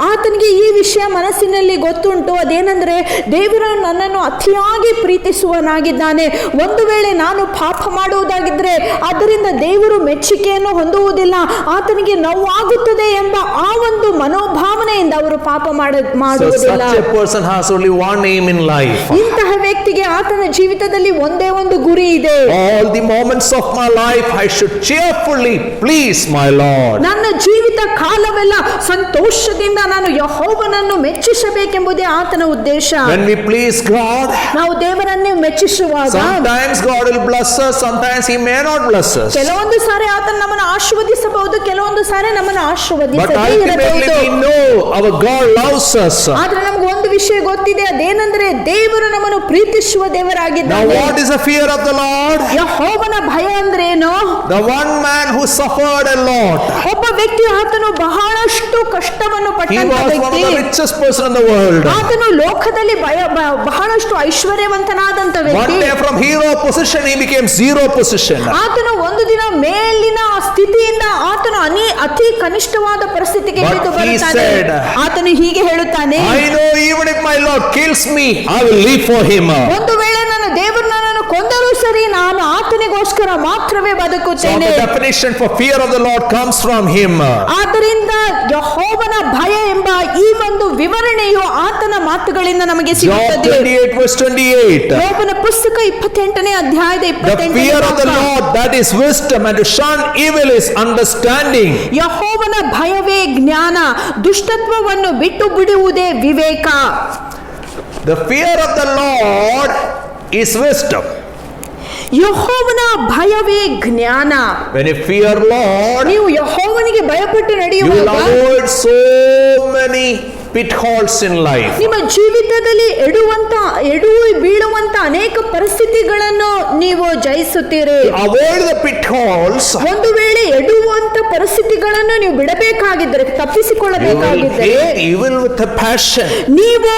ಆತನಿಗೆ ಈ ವಿಷಯ ಮನಸ್ಸಿನಲ್ಲಿ ಗೊತ್ತುಂಟು. ಅದೇನೆಂದರೆ ದೇವರು ನನ್ನನ್ನು ಅತಿಯಾಗಿ ಪ್ರೀತಿಸುವನಾಗಿದ್ದಾನೆ. ಒಂದು ವೇಳೆ ನಾನು ಪಾಪ ಮಾಡುವುದಾಗಿದ್ರೆ ಅದರಿಂದ ದೇವರು ಮೆಚ್ಚುಗೆಯನ್ನು ಹೊಂದುವುದಿಲ್ಲ, ಆತನಿಗೆ ನೋವಾಗುತ್ತದೆ ಎಂಬ ಆ ಒಂದು ಮನೋಭಾವನೆಯಿಂದ ಅವರು ಪಾಪ ಮಾಡುವುದಿಲ್ಲ. So such a person has only one aim in life. ಇಂತಹ ವ್ಯಕ್ತಿಗೆ ಆತನ ಜೀವಿತದಲ್ಲಿ ಒಂದೇ ಒಂದು ಗುರಿ ಇದೆ. All the moments of my life I should cheerfully please my Lord. ನನ್ನ ಜೀವಿತ ಕಾಲವೆಲ್ಲ ಸಂತೋಷದಿಂದ ನಾನು ಯೆಹೋವನನ್ನು ಮೆಚ್ಚಿಸಬೇಕೆಂಬುದೇ ಆತನ ಉದ್ದೇಶ. When we please God, ನಾವು ದೇವರನ್ನೇ ಮೆಚ್ಚಿಸುವಾಗ sometimes God will bless us, sometimes he may not bless us. ಕೆಲವೊಂದು ಸಾರಿ ಆತನ ನಮ್ಮನ್ನು ಆಶೀರ್ವದಿಸಬಹುದು, ಕೆಲವೊಂದು ಸಾರಿ ನಮ್ಮನ್ನು But ಆಶೀರ್ವದಿಸದೇ ultimately we ಇರಬಹುದು. know our God loves us. ಆದ್ರೆ ನಮ್ಗೆ ಒಂದು ವಿಷಯ ಗೊತ್ತಿದೆ, ಅದೇನೆಂದ್ರೆ ದೇವರು ನಮ್ಮನ್ನು ಪ್ರೀತಿಸುವ Now ದೇವರಾಗಿದ್ದಾನೆ. what is the fear of the Lord? ಯೆಹೋವನ ಭಯ ಅಂದ್ರೇನು? The one man who suffered a lot. ಒಬ್ಬ ವ್ಯಕ್ತಿ ಆತನು ಬಹಳಷ್ಟು ಕಷ್ಟವನ್ನು He ಪಟ್ಟಂತ was one of ವ್ಯಕ್ತಿ. the richest person in the world. ಆತನು ಲೋಕದಲ್ಲಿ ಬಹಳಷ್ಟು ಐಶ್ವರ್ಯವಂತನಾದಂತ One ವ್ಯಕ್ತಿ. day from hero position he became zero position. ಆತನು ಒಂದು ದಿನ ಮೇಲಿನ ಸ್ಥಿತಿಯಿಂದ ಆತನು ಅತಿ ಕನಿಷ್ಠವಾದ ಪರಿಸ್ಥಿತಿಗೆ But ಇಳಿದು he ಬರುತ್ತಾನೆ. said, ಆತನು ಹೀಗೆ ಹೇಳುತ್ತಾನೆ, I know even if my Lord kills me, I will live for him. ಒಂದು ವೇಳೆ ನನ್ನ ದೇವರು ನನ್ನನ್ನು ಕೊಂದರೂ ಸರಿ ನಾನು ಆತನಿಗೋಸ್ಕರ ಮಾತ್ರವೇ So ಬದುಕುತ್ತೇನೆ. the definition for fear of the Lord comes from him. ಆದ್ದರಿಂದ ಯೆಹೋವನ ಭಯ ಎಂಬ ಈ ಒಂದು ವಿವರಣೆಯು ಆತನ ಮಾತುಗಳಿಂದ ನಮಗೆ Job ಸಿಗುತ್ತದೆ. 28 verse 28. ಯೋಬನ ಪುಸ್ತಕ 28ನೇ ಅಧ್ಯಾಯದ The fear of the 28ನೇ Lord, that is wisdom, and to shun evil is understanding. ಯೆಹೋವನ ಭಯವೇ ಜ್ಞಾನ, ದುಷ್ಟತ್ವವನ್ನು ಬಿಟ್ಟು ಬಿಡುವುದೇ ವಿವೇಕ. The fear of the Lord is wisdom. ಯೆಹೋವನ ಭಯವೇ ಜ್ಞಾನ. When you fear Lord, ನೀವು ಯೆಹೋವನಿಗೆ ಭಯಪಟ್ಟು you will ನಡೆಯುವಾಗ avoid so many pitfalls in life. ನಿಮ್ಮ ಜೀವಿತದಲ್ಲಿ ಎಡು ಬೀಳುವಂತ ಅನೇಕ ಪರಿಸ್ಥಿತಿಗಳನ್ನು ನೀವು ಜಯಿಸುತ್ತೀರಿ. Avoid the pitfalls. ಒಂದು ವೇಳೆ ಎಡುವಂತ ಪರಿಸ್ಥಿತಿಗಳನ್ನು ನೀವು ಬಿಡಬೇಕಾಗಿದ್ದರೆ, You will ತಪ್ಪಿಸಿಕೊಳ್ಳಬೇಕಾಗಿದ್ದರೆ hate evil with a passion. ನೀವು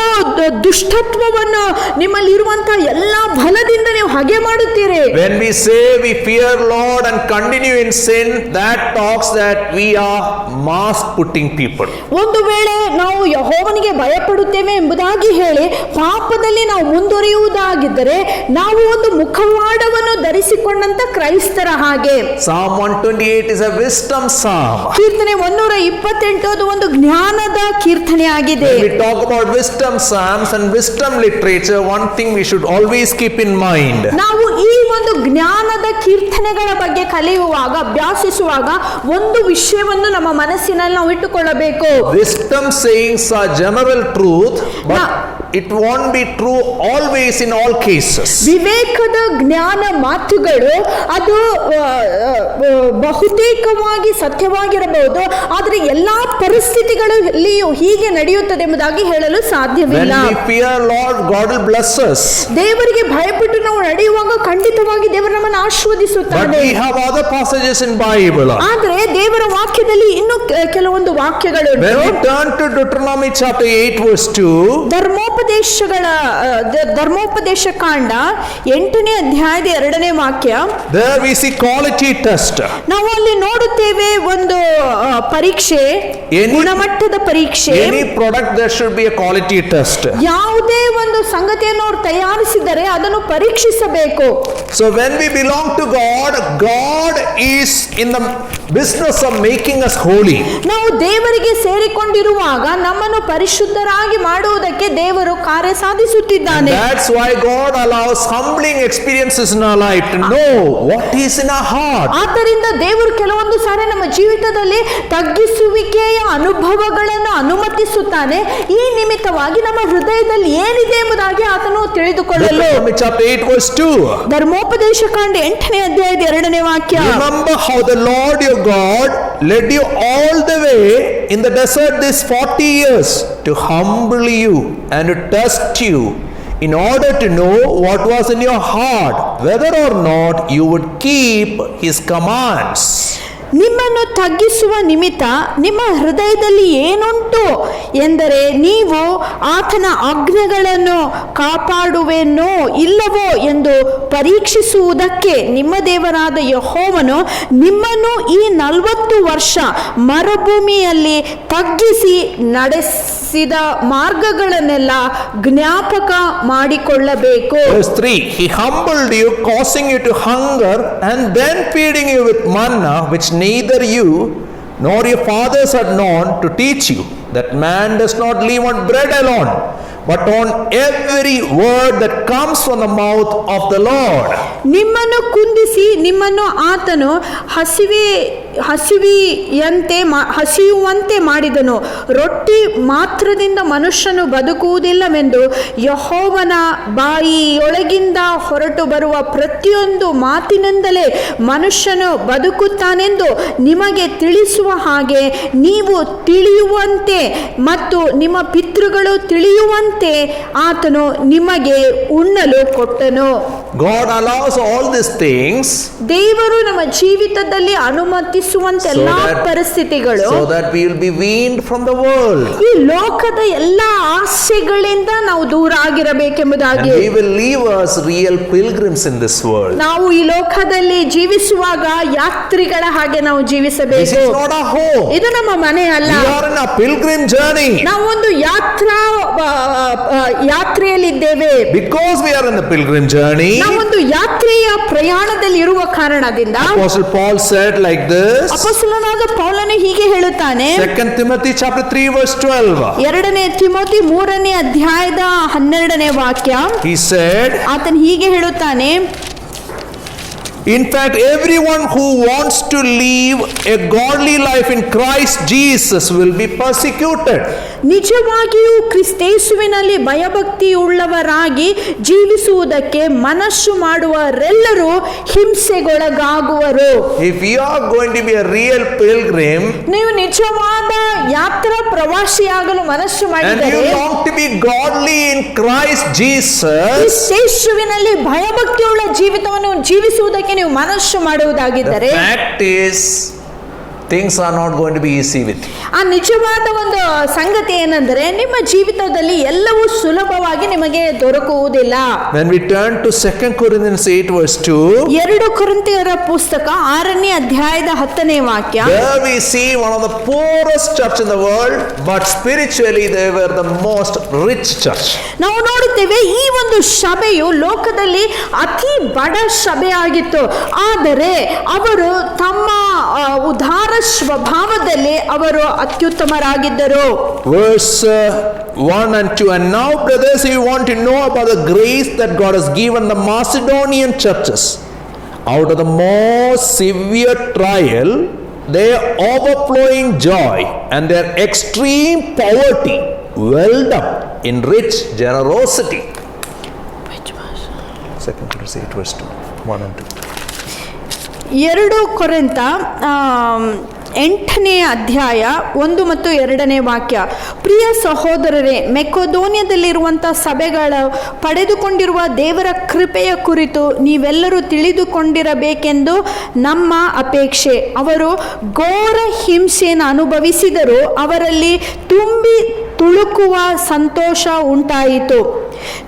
ದುಷ್ಟತ್ವವನ್ನು ನಿಮ್ಮಲ್ಲಿರುವಂತ ಎಲ್ಲಾ ಬಲದಿಂದ ನೀವು ಹಾಗೆ ಮಾಡುತ್ತೀರಿ. When we say we fear Lord and continue in sin, that talks that we are mask putting people. ಒಂದು ವೇಳೆ ನಾವು ಯೆಹೋವನಿಗೆ ಭಯಪಡುತ್ತೇವೆ ಎಂಬುದಾಗಿ ಹೇಳಿ ಪಾಪದಲ್ಲಿ ನಾವು ಮುಂದುವರಿಯುವುದಾಗಿದ್ದರೆ ನಾವು ಒಂದು ಮುಖವಾಡವನ್ನು ಧರಿಸಿಕೊಂಡಂತ ಕ್ರೈಸ್ತರ ಹಾಗೆ. Psalm 128 is a wisdom psalm. ಕೀರ್ತನೆ 128 ಅದು ಒಂದು ಜ್ಞಾನದ ಕೀರ್ತನೆ ಆಗಿದೆ. When we talk about wisdom psalms and wisdom literature, one thing we should always keep in mind. ನಾವು ಈ ಒಂದು ಜ್ಞಾನದ ಕೀರ್ತನೆಗಳ ಬಗ್ಗೆ ಕಲಿಯುವಾಗ, ಅಭ್ಯಾಸಿಸುವಾಗ ಒಂದು ವಿಷಯವನ್ನು ನಮ್ಮ ಮನಸ್ಸಿನಲ್ಲಿ ನಾವು ಇಟ್ಟುಕೊಳ್ಳಬೇಕು. Wisdom sayings are general truth, but it won't be true always in all cases. ವಿವೇಕದ ಜ್ಞಾನ ಮಾತುಗಳು ಅದು ಬಹುತೇಕವಾಗಿ ಸತ್ಯವಾಗಿರಬಹುದು, ಆದರೆ ಎಲ್ಲಾ ಪರಿಸ್ಥಿತಿಗಳಲ್ಲಿಯೂ ಹೀಗೆ ನಡೆಯುತ್ತದೆ ಎಂಬುದಾಗಿ ಹೇಳಲು When ಸಾಧ್ಯವಿಲ್ಲ. we fear Lord, God will bless us. ದೇವರಿಗೆ ಭಯಪಟ್ಟು ನಾವು ನಡೆಯುವಾಗ ಖಂಡಿತವಾಗಿ ದೇವರು ನಮ್ಮನ್ನು But ಆಶೀರ್ವದಿಸುತ್ತಾನೆ. we have other passages in Bible. ಆದರೆ ದೇವರ ವಾಕ್ಯದಲ್ಲಿ ಇನ್ನೂ ಕೆಲವೊಂದು ವಾಕ್ಯಗಳು When we turn to Deuteronomy chapter 8 verse 2, ಧರ್ಮೋಪದೇಶ ಕಾಂಡ 8ನೇ ಅಧ್ಯಾಯದ 2ನೇ ವಾಕ್ಯ, there we see quality test. ನಾವು ಅಲ್ಲಿ ನೋಡುತ್ತೇವೆ ಒಂದು ಪರೀಕ್ಷೆ, ಗುಣಮಟ್ಟದ ಪರೀಕ್ಷೆ. Any product there should be a quality test. ಯಾವುದೇ ಒಂದು ಸಂಗತಿಯನ್ನು ಅವರು ತಯಾರಿಸಿದರೆ ಅದನ್ನು ಪರೀಕ್ಷಿಸಬೇಕು. So when we belong to God, God is in the business of making us holy. ನಾವು ದೇವರಿಗೆ ಸೇರಿಕೊಂಡಿರುವಾಗ ನಮ್ಮನ್ನು ಪರಿಶುದ್ಧರಾಗಿ ಮಾಡುವುದಕ್ಕೆ ದೇವರು ಕಾರ್ಯ ಸಾಧಿಸುತ್ತಿದ್ದಾನೆ. That's why God allows humbling experiences in our life to know what is in our heart. ಆದ್ದರಿಂದ ದೇವರು ಕೆಲವೊಂದು ಸಾರಿ ನಮ್ಮ ಜೀವಿತದಲ್ಲಿ ತಗ್ಗಿಸುವಿಕೆಯ ಅನುಭವಗಳನ್ನು ಅನುಮತಿಸುತ್ತಾನೆ. ಈ ನಿಮಿತ್ತವಾಗಿ ನಮ್ಮ ಹೃದಯದಲ್ಲಿ ಏನಿದೆ ಎಂಬುದಾಗಿ ಆತನು ತಿಳಿದುಕೊಳ್ಳಲು. Deuteronomy chapter 8 verse 2. ಧರ್ಮೋಪದೇಶ ಕಾಂಡ 8ನೇ ಅಧ್ಯಾಯದ 2ನೇ ವಾಕ್ಯ. Remember how the Lord your God led you all the way in the desert these 40 years to humble you and to test you in order to know what was in your heart, whether or not you would keep his commands. ನಿಮ್ಮನ್ನು ತಗ್ಗಿಸುವ ನಿಮಿತ್ತ ನಿಮ್ಮ ಹೃದಯದಲ್ಲಿ ಏನುಂಟು ಎಂದರೆ ನೀವು ಆತನ ಆಜ್ಞೆಗಳನ್ನು ಕಾಪಾಡುವೆನೋ ಇಲ್ಲವೋ ಎಂದು ಪರೀಕ್ಷಿಸುವುದಕ್ಕೆ ನಿಮ್ಮ ದೇವರಾದ ಯೆಹೋವನು ನಿಮ್ಮನ್ನು ಈ 40 ವರ್ಷ ಮರುಭೂಮಿಯಲ್ಲಿ ತಗ್ಗಿಸಿ ನಡೆಸಿದ ಮಾರ್ಗಗಳನ್ನೆಲ್ಲ ಜ್ಞಾಪಕ ಮಾಡಿಕೊಳ್ಳಬೇಕು. Verse 3. He humbled you, causing you to hunger, and then feeding you with manna, which neither you nor your fathers had known, to teach you that man does not live on bread alone, but on every word that comes from the mouth of the Lord. ನಿಮ್ಮನ್ನು ಕುಂದಿಸಿ ನಿಮ್ಮನ್ನು ಆತನು ಹಸಿಯುವಂತೆ ಮಾಡಿದನು. ರೊಟ್ಟಿ ಮಾತ್ರದಿಂದ ಮನುಷ್ಯನು ಬದುಕುವುದಿಲ್ಲವೆಂದು ಯೆಹೋವನ ಬಾಯಿಯೊಳಗಿಂದ ಹೊರಟು ಬರುವ ಪ್ರತಿಯೊಂದು ಮಾತಿನಿಂದಲೇ ಮನುಷ್ಯನು ಬದುಕುತ್ತಾನೆಂದು ನಿಮಗೆ ತಿಳಿಸುವ ಹಾಗೆ ನೀವು ತಿಳಿಯುವಂತೆ ಮತ್ತು ನಿಮ್ಮ ಪಿತೃಗಳು ತಿಳಿಯುವಂತೆ ಆತನು ನಿಮಗೆ ಉಣ್ಣಲು ಕೊಟ್ಟನು. God allows all these things ದೇವರು ನಮ್ಮ ಜೀವಿತದಲ್ಲಿ ಅನುಮತಿಸುವಂತೆಲ್ಲ ಪರಿಸ್ಥಿತಿಗಳು so that we will be weaned from the world. ಈ ಲೋಕದ ಎಲ್ಲ ಆಸೆಗಳಿಂದ ನಾವು ದೂರ ಆಗಿರಬೇಕೆಂಬುದಾಗಿ. And we will live as real pilgrims in this world. ನಾವು ಈ ಲೋಕದಲ್ಲಿ ಜೀವಿಸುವಾಗ ಯಾತ್ರಿಗಳ ಹಾಗೆ ನಾವು This ಜೀವಿಸಬೇಕು. is not our home. ಇದು ನಮ್ಮ ಮನೆ ಅಲ್ಲ. We are in a pilgrim journey. ನಾವು ಒಂದು ಯಾತ್ರೆಯಲ್ಲಿದ್ದೇವೆ. Because we are in the pilgrim journey, ನಾವೊಂದು ಯಾತ್ರೆಯ ಪ್ರಯಾಣದಲ್ಲಿ ಇರುವ ಕಾರಣದಿಂದ Apostle Paul said like this, ಅಪೊಸ್ತಲನಾದ ಪೌಲನು ಹೀಗೆ ಹೇಳುತ್ತಾನೆ. 2 Timothy chapter 3 verse 12. 2ನೇ ತಿಮೋಥಿ 3ನೇ ಅಧ್ಯಾಯದ 12ನೇ ವಾಕ್ಯ. He said, ಆತನು ಹೀಗೆ ಹೇಳುತ್ತಾನೆ. in fact, everyone who wants to live a godly life in Christ Jesus will be persecuted. ನಿಜವಾಗಿಯೂ ಕ್ರಿಸ್ತೇಸುವಿನಲ್ಲಿ ಭಯಭಕ್ತಿಯುಳ್ಳವರಾಗಿ ಜೀವಿಸುವುದಕ್ಕೆ ಮನಸ್ಸು ಮಾಡುವರೆಲ್ಲರೂ ಹಿಂಸೆಗೊಳಗಾಗುವರು. If you are going to be a real pilgrim ನೀವು ನಿಜವಾದ ಯಾತ್ರಾ ಪ್ರವಾಸಿಯಾಗಲು ಮನಸ್ಸು and ಮಾಡಿದರೆ, you long to be godly in Christ Jesus, ಕ್ರಿಸ್ತೇಸುವಿನಲ್ಲಿ ಭಯಭಕ್ತಿಯುಳ್ಳ ಜೀವಿತವನ್ನು ಜೀವಿಸುವುದಕ್ಕೆ ನೀವು ಮನಸ್ಸು the ಮಾಡುವುದಾಗಿದ್ದರೆ, fact is things are not going to be easy with you. ಆ ನಿಜವಾದ ಒಂದು ಸಂಗತಿ ಏನೆಂದರೆ ನಿಮ್ಮ ಜೀವಿತದಲ್ಲಿ ಎಲ್ಲವೂ ಸುಲಭವಾಗಿ ನಿಮಗೆ ದೊರಕುವುದಿಲ್ಲ. When we turn to 2 Corinthians 8 verse 2, 2 ಕೊರಿಂಥಿಯರ ಪುಸ್ತಕ 6ನೇ ಅಧ್ಯಾಯದ 10ನೇ ವಾಕ್ಯ. there we see one of the poorest church in the world, but spiritually they were the most rich church. ನಾವು ನೋಡುತ್ತೇವೆ ಈ ಒಂದು ಸಭೆಯು ಲೋಕದಲ್ಲಿ ಅತಿ ಬಡ ಸಭೆಯಾಗಿತ್ತು. ಆದರೆ ಅವರು ತಮ್ಮ ಉದಾರ ಸ್ವಭಾವದಲ್ಲಿ ಅವರು ಅತ್ಯುತ್ತಮರಾಗಿದ್ದರು. Verse 1 and 2. And now, brothers, if you want to know about the grace that God has given the Macedonian churches, out of the most severe trial, their overflowing joy and their extreme poverty welled up in rich generosity. 2 Corinthians 8 verse 2, 1 and 2. 2 ಕೊರಿಂಥ 8ನೇ ಅಧ್ಯಾಯ 1 ಮತ್ತು 2ನೇ ವಾಕ್ಯ. ಪ್ರಿಯ ಸಹೋದರರೇ, ಮೆಕೊದೋನ್ಯದಲ್ಲಿರುವಂಥ ಸಭೆಗಳು ಪಡೆದುಕೊಂಡಿರುವ ದೇವರ ಕೃಪೆಯ ಕುರಿತು ನೀವೆಲ್ಲರೂ ತಿಳಿದುಕೊಂಡಿರಬೇಕೆಂದು ನಮ್ಮ ಅಪೇಕ್ಷೆ. ಅವರು ಘೋರ ಹಿಂಸೆಯನ್ನು ಅನುಭವಿಸಿದರೂ ಅವರಲ್ಲಿ ತುಂಬಿ ತುಳುಕುವ ಸಂತೋಷ ಉಂಟಾಯಿತು.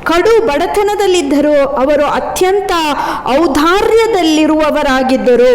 ಕಡು ಬಡತನದಲ್ಲಿದ್ದರೂ ಅವರು ಅತ್ಯಂತ ಔದಾರ್ಯದಲ್ಲಿರುವವರಾಗಿದ್ದರು.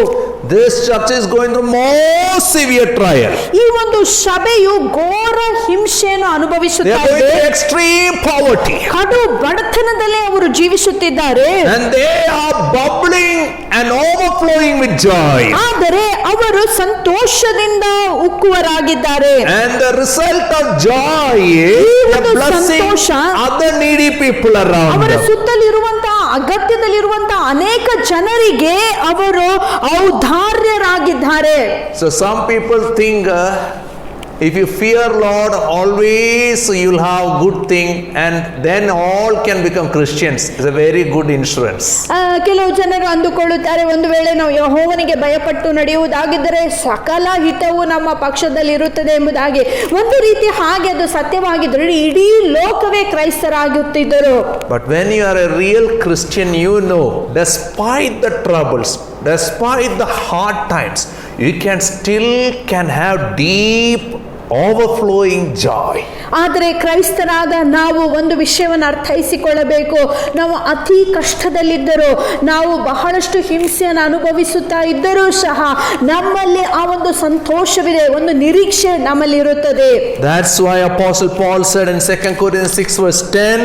This church is going through most severe trial. ಈ ಒಂದು ಸಭೆಯು ಘೋರ ಹಿಂಸೆಯನ್ನು They ಅನುಭವಿಸುತ್ತಾ are going ಇದೆ. through extreme poverty. ಕಡು ಬಡತನದಲ್ಲೇ ಅವರು ಜೀವಿಸುತ್ತಿದ್ದಾರೆ. And they are bubbling and overflowing with joy. ಆದರೆ ಅವರು ಸಂತೋಷದಿಂದ ಉಕ್ಕುವರಾಗಿದ್ದಾರೆ. And the result of joy is the ಒಂದು blessing ಸಂತೋಷ other needy people around ಅವರ them. ಸುತ್ತಲಿರುವಂತಹ ಅಗತ್ಯದಲ್ಲಿರುವಂತಹ ಅನೇಕ ಜನರಿಗೆ ಅವರು ಔದಾರ್ಯರಾಗಿದ್ದಾರೆ. So some people think if you fear Lord, always you'll have good thing and then all can become Christians. It's a very good insurance. ಕೆಲವು ಜನರು ಅಂದುಕೊಳ್ಳುತ್ತಾರೆ, ಒಂದು ವೇಳೆ ನಾವು ಯೆಹೋವನಿಗೆ ಭಯಪಟ್ಟು ನಡೆಯುವುದಾಗಿದ್ದರೆ ಸಕಲ ಹಿತವು ನಮ್ಮ ಪಕ್ಷದಲ್ಲಿ ಇರುತ್ತದೆ ಎಂಬುದಾಗಿ. ಒಂದು ರೀತಿ ಹಾಗೆ ಅದು ಸತ್ಯವಾಗಿದ್ದರೆ ಇಡೀ ಲೋಕವೇ ಕ್ರೈಸ್ತರಾಗುತ್ತಿದ್ದರು. But when you are a real Christian, you know, despite the troubles, despite the hard times, you can have deep overflowing joy. ಆದರೆ ಕ್ರೈಸ್ತರಾದ ನಾವು ಒಂದು ವಿಷಯವನ್ನು ಅರ್ಥೈಸಿಕೊಳ್ಳಬೇಕು. ನಾವು ಅತಿ ಕಷ್ಟದಲ್ಲಿದ್ದರೂ, ನಾವು ಬಹಳಷ್ಟು ಹಿಂಸೆಯನ್ನು ಅನುಭವಿಸುತ್ತಾ ಇದ್ದರೂ ಸಹ ನಮ್ಮಲ್ಲಿ ಆ ಒಂದು ಸಂತೋಷವಿದೆ, ಒಂದು ನಿರೀಕ್ಷೆ ನಮ್ಮಲ್ಲಿ ಇರುತ್ತದೆ. That's why Apostle Paul said in 2 Corinthians 6 verse 10,